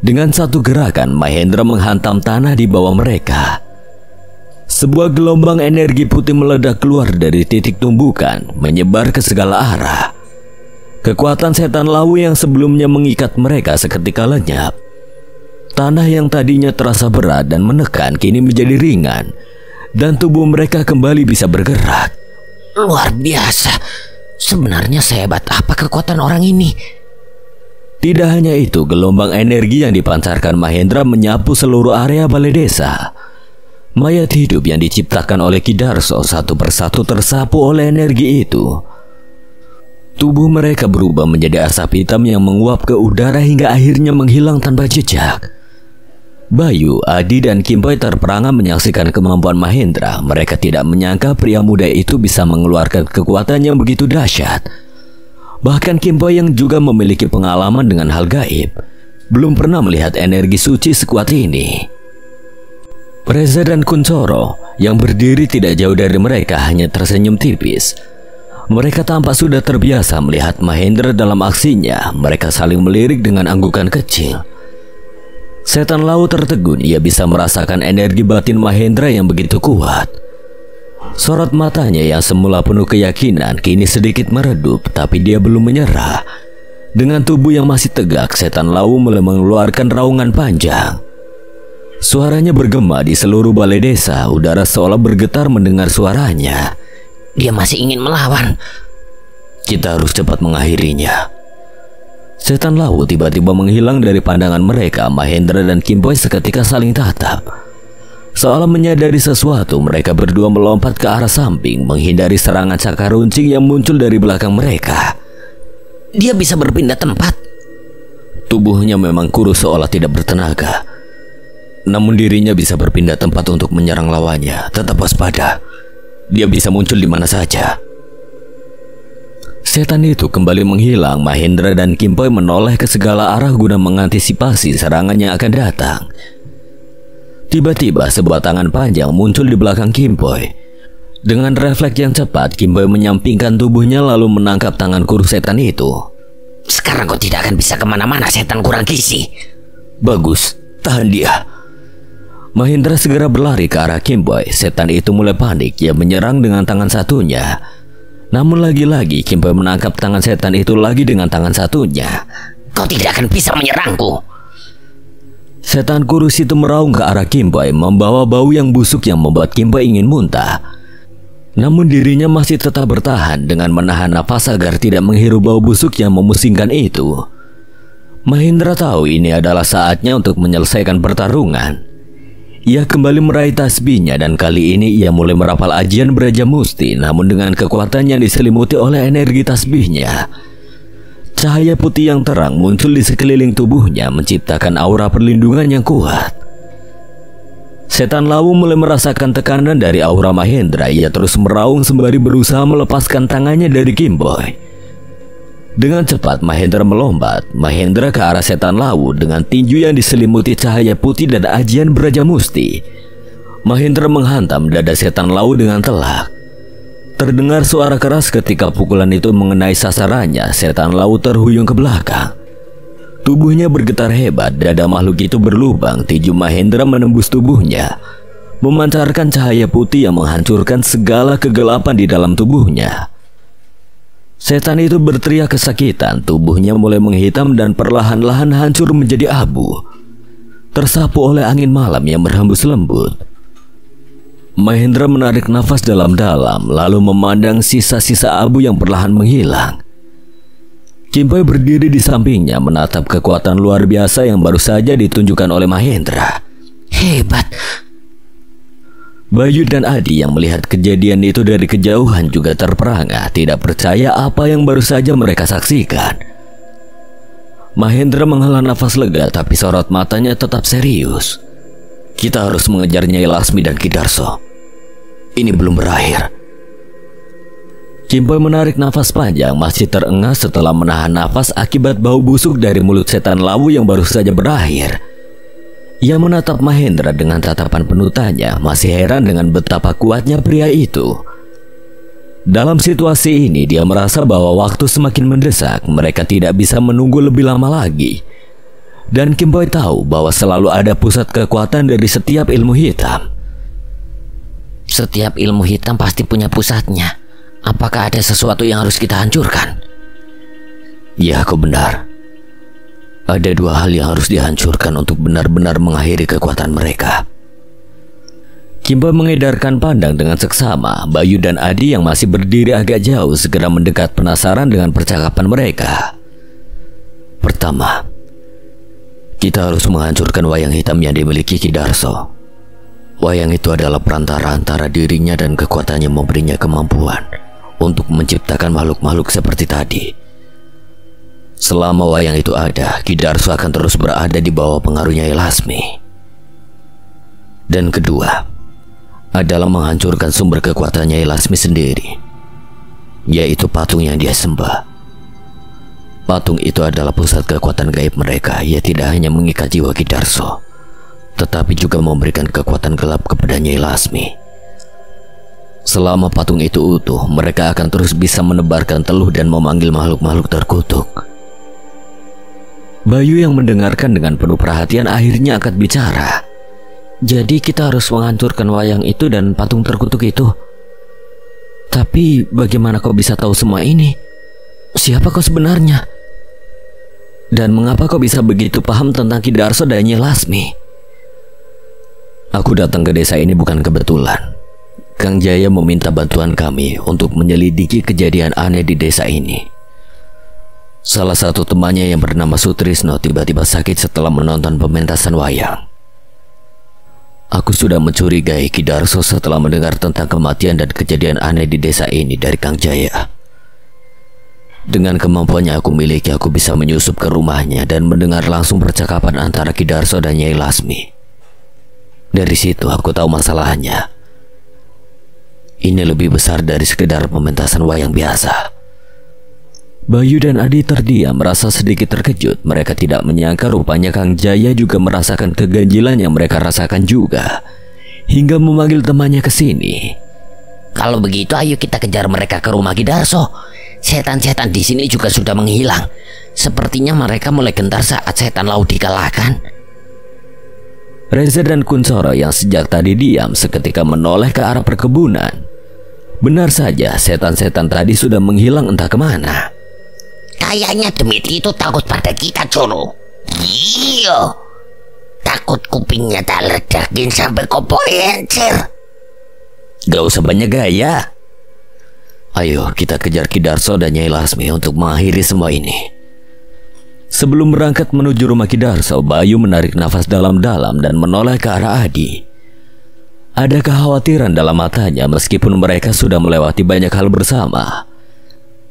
Dengan satu gerakan, Mahendra menghantam tanah di bawah mereka. Sebuah gelombang energi putih meledak keluar dari titik tumbukan, menyebar ke segala arah. Kekuatan setan lawu yang sebelumnya mengikat mereka seketika lenyap. Tanah yang tadinya terasa berat dan menekan kini menjadi ringan, dan tubuh mereka kembali bisa bergerak. Luar biasa. Sebenarnya sehebat apa kekuatan orang ini? Tidak hanya itu, gelombang energi yang dipancarkan Mahendra menyapu seluruh area balai desa. Mayat hidup yang diciptakan oleh Ki Darso satu persatu tersapu oleh energi itu. Tubuh mereka berubah menjadi asap hitam yang menguap ke udara hingga akhirnya menghilang tanpa jejak. Bayu, Adi, dan Kim Boy terperangah menyaksikan kemampuan Mahendra. Mereka tidak menyangka pria muda itu bisa mengeluarkan kekuatan yang begitu dahsyat. Bahkan Kim Boy yang juga memiliki pengalaman dengan hal gaib belum pernah melihat energi suci sekuat ini. Reza dan Kuncoro yang berdiri tidak jauh dari mereka hanya tersenyum tipis. Mereka tampak sudah terbiasa melihat Mahendra dalam aksinya. Mereka saling melirik dengan anggukan kecil. Setan laut tertegun. Ia bisa merasakan energi batin Mahendra yang begitu kuat. Sorot matanya yang semula penuh keyakinan kini sedikit meredup, tapi dia belum menyerah. Dengan tubuh yang masih tegak, setan lawu mulai mengeluarkan raungan panjang. Suaranya bergema di seluruh balai desa. Udara seolah bergetar mendengar suaranya. Dia masih ingin melawan. Kita harus cepat mengakhirinya. Setan lawu tiba-tiba menghilang dari pandangan mereka. Mahendra dan Kim Boy seketika saling tatap. Seolah menyadari sesuatu, mereka berdua melompat ke arah samping, menghindari serangan cakar runcing yang muncul dari belakang mereka. Dia bisa berpindah tempat. Tubuhnya memang kurus seolah tidak bertenaga. Namun dirinya bisa berpindah tempat untuk menyerang lawannya. Tetap waspada. Dia bisa muncul di mana saja. Setan itu kembali menghilang. Mahendra dan Kim Poi menoleh ke segala arah guna mengantisipasi serangan yang akan datang. Tiba-tiba sebuah tangan panjang muncul di belakang Kim Poi. Dengan refleks yang cepat, Kim Poi menyampingkan tubuhnya lalu menangkap tangan kurus setan itu. Sekarang kau tidak akan bisa kemana-mana, setan kurang gizi. Bagus, tahan dia. Mahendra segera berlari ke arah Kim Poi. Setan itu mulai panik. Ia menyerang dengan tangan satunya. Namun lagi-lagi Kim Poi menangkap tangan setan itu lagi dengan tangan satunya. Kau tidak akan bisa menyerangku. Setan kurus itu meraung ke arah Kim Poi, membawa bau yang busuk yang membuat Kim Poi ingin muntah. Namun dirinya masih tetap bertahan dengan menahan nafas agar tidak menghirup bau busuk yang memusingkan itu. Mahendra tahu ini adalah saatnya untuk menyelesaikan pertarungan. Ia kembali meraih tasbihnya dan kali ini ia mulai merapal ajian Braja Musti, namun dengan kekuatan yang diselimuti oleh energi tasbihnya. Cahaya putih yang terang muncul di sekeliling tubuhnya menciptakan aura perlindungan yang kuat. Setan lawu mulai merasakan tekanan dari aura Mahendra. Ia terus meraung sembari berusaha melepaskan tangannya dari Kim Poi. Dengan cepat Mahendra melompat. Mahendra ke arah setan lawu dengan tinju yang diselimuti cahaya putih dan ajian Braja Musti. Mahendra menghantam dada setan lawu dengan telak. Terdengar suara keras ketika pukulan itu mengenai sasarannya. Setan lawu terhuyung ke belakang. Tubuhnya bergetar hebat. Dada makhluk itu berlubang. Tinju Mahendra menembus tubuhnya, memancarkan cahaya putih yang menghancurkan segala kegelapan di dalam tubuhnya. Setan itu berteriak kesakitan. Tubuhnya mulai menghitam dan perlahan-lahan hancur menjadi abu, tersapu oleh angin malam yang berhembus lembut. Mahendra menarik nafas dalam-dalam lalu memandang sisa-sisa abu yang perlahan menghilang. Kim Poi berdiri di sampingnya menatap kekuatan luar biasa yang baru saja ditunjukkan oleh Mahendra. Hebat. Bayu dan Adi yang melihat kejadian itu dari kejauhan juga terperangah, tidak percaya apa yang baru saja mereka saksikan. Mahendra menghela nafas lega tapi sorot matanya tetap serius. Kita harus mengejar Nyai Lasmi dan Ki Darso. Ini belum berakhir. Kim Poi menarik nafas panjang, masih terengah setelah menahan nafas akibat bau busuk dari mulut setan lawu yang baru saja berakhir. Ia menatap Mahendra dengan tatapan penuh tanya, masih heran dengan betapa kuatnya pria itu. Dalam situasi ini dia merasa bahwa waktu semakin mendesak. Mereka tidak bisa menunggu lebih lama lagi. Dan Kim Poi tahu bahwa selalu ada pusat kekuatan dari setiap ilmu hitam. Setiap ilmu hitam pasti punya pusatnya. Apakah ada sesuatu yang harus kita hancurkan? Ya, kau benar. Ada dua hal yang harus dihancurkan untuk benar-benar mengakhiri kekuatan mereka. Kim Poi mengedarkan pandang dengan seksama. Bayu dan Adi yang masih berdiri agak jauh segera mendekat penasaran dengan percakapan mereka. Pertama, kita harus menghancurkan wayang hitam yang dimiliki Ki Darso. Wayang itu adalah perantara antara dirinya dan kekuatannya, memberinya kemampuan untuk menciptakan makhluk-makhluk seperti tadi. Selama wayang itu ada, Ki Darso akan terus berada di bawah pengaruh Nyai Lasmi. Dan kedua adalah menghancurkan sumber kekuatan Nyai Lasmi sendiri, yaitu patung yang dia sembah. Patung itu adalah pusat kekuatan gaib mereka. Ia tidak hanya mengikat jiwa Ki Darso, tetapi juga memberikan kekuatan gelap kepada Nyai Lasmi. Selama patung itu utuh, mereka akan terus bisa menebarkan teluh dan memanggil makhluk-makhluk terkutuk. Bayu yang mendengarkan dengan penuh perhatian akhirnya angkat bicara. Jadi kita harus menghancurkan wayang itu dan patung terkutuk itu. Tapi bagaimana kau bisa tahu semua ini? Siapa kau sebenarnya? Dan mengapa kau bisa begitu paham tentang Ki Darso dan Nyai Lasmi? Aku datang ke desa ini bukan kebetulan. Kang Jaya meminta bantuan kami untuk menyelidiki kejadian aneh di desa ini. Salah satu temannya yang bernama Sutrisno tiba-tiba sakit setelah menonton pementasan wayang. Aku sudah mencurigai Ki Darso setelah mendengar tentang kematian dan kejadian aneh di desa ini dari Kang Jaya. Dengan kemampuan yang aku miliki, aku bisa menyusup ke rumahnya dan mendengar langsung percakapan antara Ki Darso dan Nyai Lasmi. Dari situ aku tahu masalahnya. Ini lebih besar dari sekedar pementasan wayang biasa. Bayu dan Adi terdiam merasa sedikit terkejut. Mereka tidak menyangka rupanya Kang Jaya juga merasakan keganjilan yang mereka rasakan juga, hingga memanggil temannya ke sini. Kalau begitu ayo kita kejar mereka ke rumah Ki Darso. Setan-setan di sini juga sudah menghilang. Sepertinya mereka mulai gentar saat setan laut dikalahkan. Reza dan Kuncoro yang sejak tadi diam seketika menoleh ke arah perkebunan. Benar saja, setan-setan tadi sudah menghilang entah kemana. Kayaknya demit itu takut pada kita, Coro. Iya, takut kupingnya tak ledakin sampai kopok encer. Gak usah banyak gaya. Ayo kita kejar Ki Darso dan Nyai Lasmi untuk mengakhiri semua ini. Sebelum berangkat menuju rumah Ki Darso, Bayu menarik nafas dalam-dalam dan menoleh ke arah Adi. Ada kekhawatiran dalam matanya meskipun mereka sudah melewati banyak hal bersama.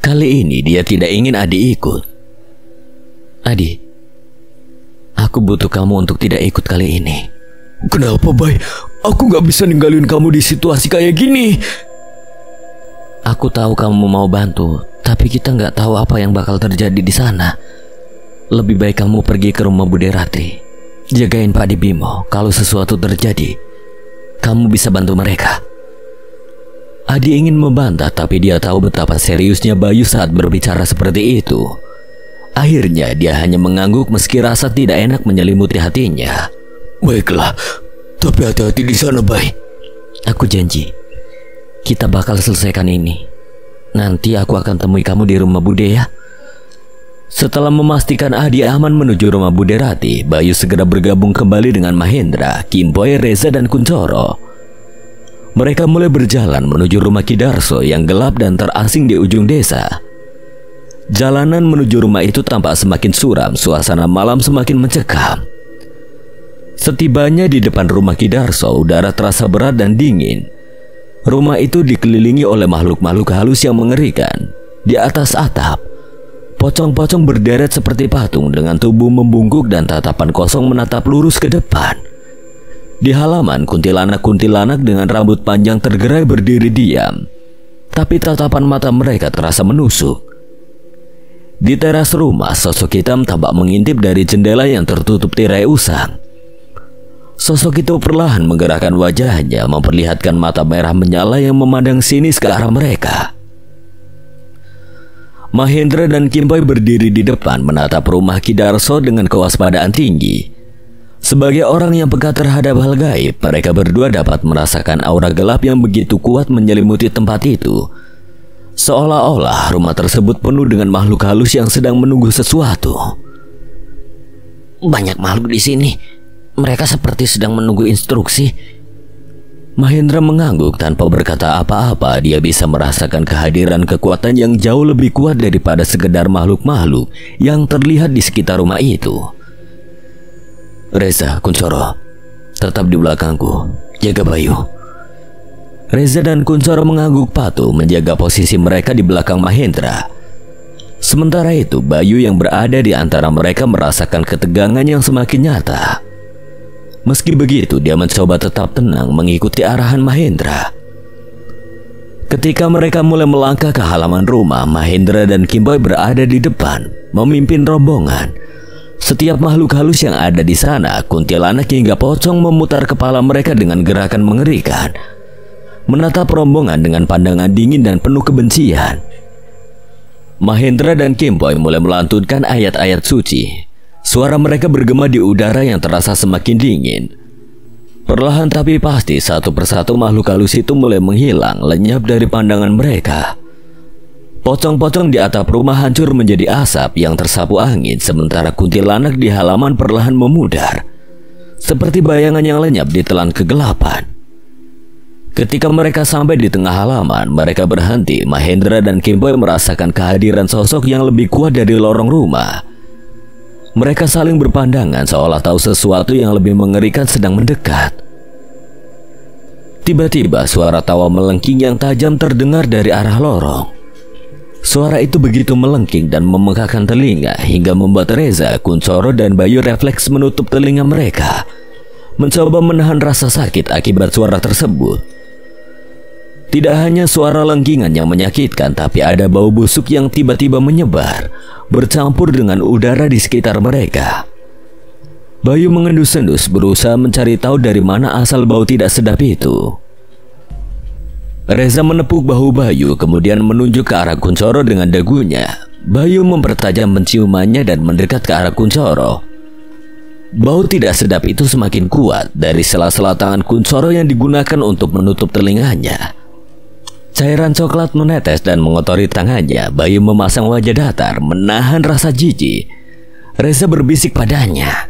Kali ini dia tidak ingin Adi ikut. Adi, aku butuh kamu untuk tidak ikut kali ini. Kenapa, Bay? Aku gak bisa ninggalin kamu di situasi kayak gini. Aku tahu kamu mau bantu, tapi kita nggak tahu apa yang bakal terjadi di sana. Lebih baik kamu pergi ke rumah Bude Ratri. Jagain Pak Bimo. Kalau sesuatu terjadi, kamu bisa bantu mereka. Adi ingin membantah, tapi dia tahu betapa seriusnya Bayu saat berbicara seperti itu. Akhirnya dia hanya mengangguk meski rasa tidak enak menyelimuti hatinya. Baiklah, tapi hati-hati di sana, Bay. Aku janji, kita bakal selesaikan ini. Nanti aku akan temui kamu di rumah Bude ya. Setelah memastikan Adi aman menuju rumah Bude Rati, Bayu segera bergabung kembali dengan Mahendra, Kimboy, Reza, dan Kuncoro. Mereka mulai berjalan menuju rumah Ki Darso yang gelap dan terasing di ujung desa. Jalanan menuju rumah itu tampak semakin suram, suasana malam semakin mencekam. Setibanya di depan rumah Ki Darso, udara terasa berat dan dingin. Rumah itu dikelilingi oleh makhluk-makhluk halus yang mengerikan. Di atas atap, pocong-pocong berderet seperti patung dengan tubuh membungkuk dan tatapan kosong menatap lurus ke depan. Di halaman, kuntilanak-kuntilanak dengan rambut panjang tergerai berdiri diam, tapi tatapan mata mereka terasa menusuk. Di teras rumah, sosok hitam tampak mengintip dari jendela yang tertutup tirai usang. Sosok itu perlahan menggerakkan wajahnya, memperlihatkan mata merah menyala yang memandang sinis ke arah mereka. Mahendra dan Kimboy berdiri di depan menatap rumah Ki Darso dengan kewaspadaan tinggi. Sebagai orang yang peka terhadap hal gaib, mereka berdua dapat merasakan aura gelap yang begitu kuat menyelimuti tempat itu. Seolah-olah rumah tersebut penuh dengan makhluk halus yang sedang menunggu sesuatu. Banyak makhluk di sini. Mereka seperti sedang menunggu instruksi. Mahendra mengangguk tanpa berkata apa-apa. Dia bisa merasakan kehadiran kekuatan yang jauh lebih kuat daripada sekedar makhluk-makhluk yang terlihat di sekitar rumah itu. Reza, Kuncoro, tetap di belakangku, jaga Bayu. Reza dan Kuncoro mengangguk patuh menjaga posisi mereka di belakang Mahendra. Sementara itu, Bayu yang berada di antara mereka merasakan ketegangan yang semakin nyata. Meski begitu, dia mencoba tetap tenang mengikuti arahan Mahendra. Ketika mereka mulai melangkah ke halaman rumah, Mahendra dan Kimboy berada di depan, memimpin rombongan. Setiap makhluk halus yang ada di sana, kuntilanak hingga pocong, memutar kepala mereka dengan gerakan mengerikan, menatap rombongan dengan pandangan dingin dan penuh kebencian. Mahendra dan Kimboy mulai melantunkan ayat-ayat suci. Suara mereka bergema di udara yang terasa semakin dingin. Perlahan tapi pasti, satu persatu makhluk halus itu mulai menghilang, lenyap dari pandangan mereka. Pocong-pocong di atap rumah hancur menjadi asap yang tersapu angin, sementara kuntilanak di halaman perlahan memudar, seperti bayangan yang lenyap ditelan kegelapan. Ketika mereka sampai di tengah halaman, mereka berhenti. Mahendra dan Kimboy merasakan kehadiran sosok yang lebih kuat dari lorong rumah. Mereka saling berpandangan seolah tahu sesuatu yang lebih mengerikan sedang mendekat. Tiba-tiba suara tawa melengking yang tajam terdengar dari arah lorong. Suara itu begitu melengking dan memekakkan telinga hingga membuat Reza, Kuncoro, dan Bayu refleks menutup telinga mereka, mencoba menahan rasa sakit akibat suara tersebut. Tidak hanya suara lengkingan yang menyakitkan, tapi ada bau busuk yang tiba-tiba menyebar, bercampur dengan udara di sekitar mereka. Bayu mengendus-endus berusaha mencari tahu dari mana asal bau tidak sedap itu. Reza menepuk bahu Bayu kemudian menunjuk ke arah Kunchoro dengan dagunya. Bayu mempertajam penciumannya dan mendekat ke arah Kunchoro. Bau tidak sedap itu semakin kuat dari sela-sela tangan Kunchoro yang digunakan untuk menutup telinganya. Cairan coklat menetes dan mengotori tangannya. Bayu memasang wajah datar, menahan rasa jijik. Reza berbisik padanya.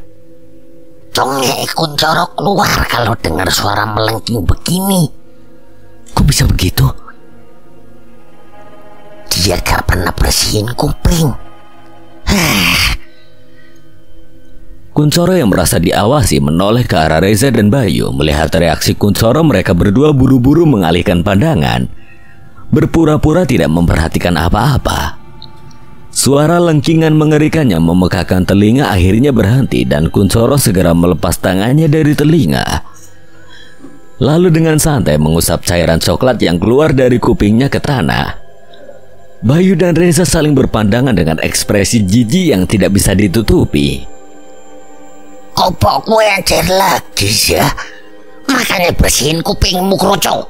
Conge Kunchoro keluar kalau dengar suara melengking begini. Kok bisa begitu? Dia gak pernah bersihin kuping. Kunchoro yang merasa diawasi menoleh ke arah Reza dan Bayu. Melihat reaksi Kunchoro, mereka berdua buru-buru mengalihkan pandangan, berpura-pura tidak memperhatikan apa-apa. Suara lengkingan mengerikannya memekakkan telinga akhirnya berhenti dan Kunchoro segera melepas tangannya dari telinga. Lalu dengan santai mengusap cairan coklat yang keluar dari kupingnya ke tanah. Bayu dan Reza saling berpandangan dengan ekspresi jijik yang tidak bisa ditutupi. Opo gue anjir lagi ya? Makanya bersihin kupingmu kroco.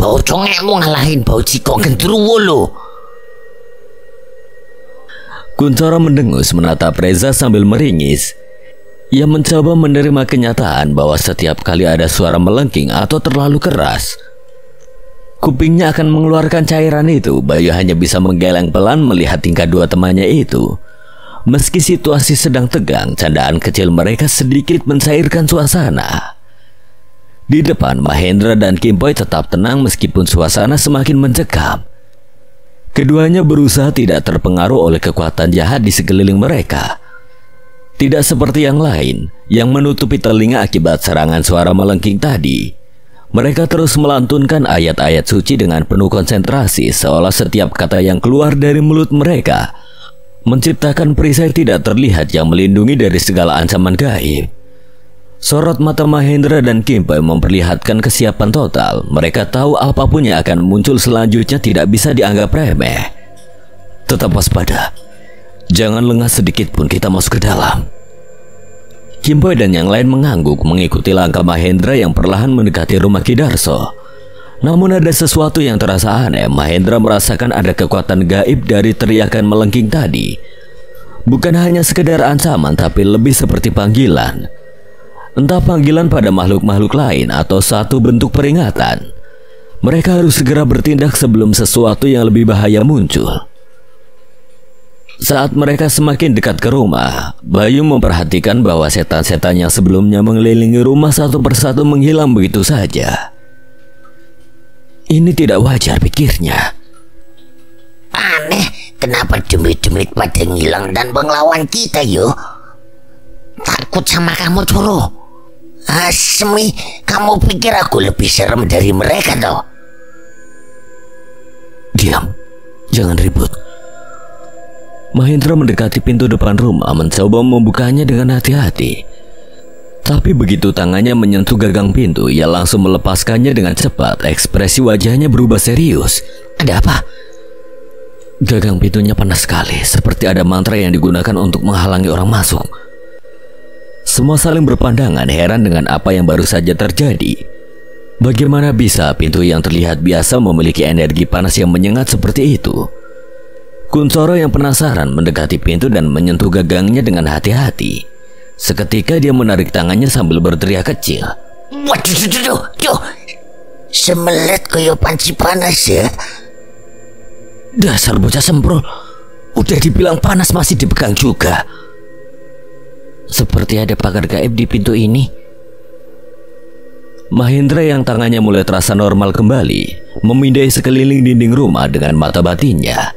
Bau congekmu ngalahin bau jiko gendruwo lo. Kunchoro mendengus menatap Reza sambil meringis. Ia mencoba menerima kenyataan bahwa setiap kali ada suara melengking atau terlalu keras, kupingnya akan mengeluarkan cairan itu. Bayu hanya bisa menggeleng pelan melihat tingkah dua temannya itu. Meski situasi sedang tegang, candaan kecil mereka sedikit mencairkan suasana. Di depan, Mahendra dan Kimpoy tetap tenang meskipun suasana semakin mencekam. Keduanya berusaha tidak terpengaruh oleh kekuatan jahat di sekeliling mereka. Tidak seperti yang lain yang menutupi telinga akibat serangan suara melengking tadi. Mereka terus melantunkan ayat-ayat suci dengan penuh konsentrasi, seolah setiap kata yang keluar dari mulut mereka menciptakan perisai tidak terlihat yang melindungi dari segala ancaman gaib. Sorot mata Mahendra dan Kimpoy memperlihatkan kesiapan total. Mereka tahu apapun yang akan muncul selanjutnya tidak bisa dianggap remeh. Tetap waspada. Jangan lengah sedikit pun kita masuk ke dalam. Kimpoy dan yang lain mengangguk mengikuti langkah Mahendra yang perlahan mendekati rumah Ki Darso. Namun ada sesuatu yang terasa aneh. Mahendra merasakan ada kekuatan gaib dari teriakan melengking tadi. Bukan hanya sekedar ancaman, tapi lebih seperti panggilan. Entah panggilan pada makhluk-makhluk lain atau satu bentuk peringatan. Mereka harus segera bertindak sebelum sesuatu yang lebih bahaya muncul. Saat mereka semakin dekat ke rumah, Bayu memperhatikan bahwa setan-setan yang sebelumnya mengelilingi rumah satu persatu menghilang begitu saja. Ini tidak wajar, pikirnya. Aneh, kenapa demit-demit pada ngilang dan mengelawan kita yo? Takut sama kamu Coro. Asmi, kamu pikir aku lebih serem dari mereka toh? Diam, jangan ribut. Mahendra mendekati pintu depan rumah, mencoba membukanya dengan hati-hati. Tapi begitu tangannya menyentuh gagang pintu, ia langsung melepaskannya dengan cepat. Ekspresi wajahnya berubah serius. Ada apa? Gagang pintunya panas sekali, seperti ada mantra yang digunakan untuk menghalangi orang masuk. Semua saling berpandangan, heran dengan apa yang baru saja terjadi. Bagaimana bisa pintu yang terlihat biasa memiliki energi panas yang menyengat seperti itu? Kunchoro yang penasaran mendekati pintu dan menyentuh gagangnya dengan hati-hati. Seketika dia menarik tangannya sambil berteriak kecil. Waduh, semelet koyo panci panas ya. Dasar bocah semprol, udah dibilang panas masih dipegang juga. Seperti ada pagar gaib di pintu ini. Mahendra yang tangannya mulai terasa normal kembali, memindai sekeliling dinding rumah dengan mata batinnya.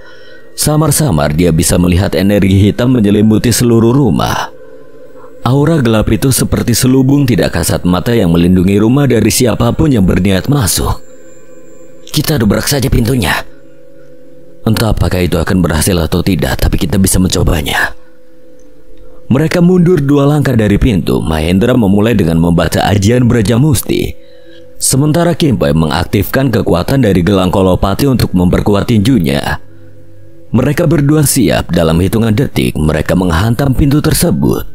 Samar-samar dia bisa melihat energi hitam menyelimuti seluruh rumah. Aura gelap itu seperti selubung tidak kasat mata yang melindungi rumah dari siapapun yang berniat masuk. Kita dobrak saja pintunya. Entah apakah itu akan berhasil atau tidak, tapi kita bisa mencobanya. Mereka mundur 2 langkah dari pintu. Mahendra memulai dengan membaca ajian Brajamusti. Sementara Kimpai mengaktifkan kekuatan dari gelang kolopati untuk memperkuat tinjunya. Mereka berdua siap. Dalam hitungan detik mereka menghantam pintu tersebut.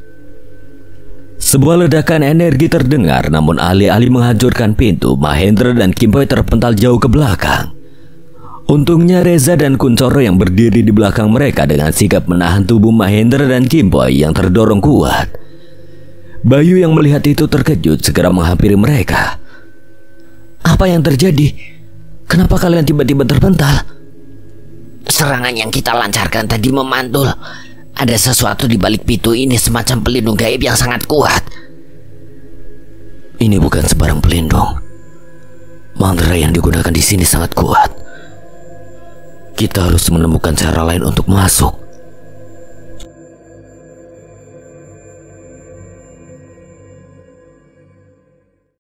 Sebuah ledakan energi terdengar, namun alih-alih menghancurkan pintu, Mahendra dan Kimpai terpental jauh ke belakang. Untungnya Reza dan Kuncoro yang berdiri di belakang mereka dengan sigap menahan tubuh Mahendra dan Kimpai yang terdorong kuat. Bayu yang melihat itu terkejut, segera menghampiri mereka. Apa yang terjadi? Kenapa kalian tiba-tiba terpental? Serangan yang kita lancarkan tadi memantul. Ada sesuatu di balik pintu ini, semacam pelindung gaib yang sangat kuat. Ini bukan sembarang pelindung. Mantra yang digunakan di sini sangat kuat. Kita harus menemukan cara lain untuk masuk.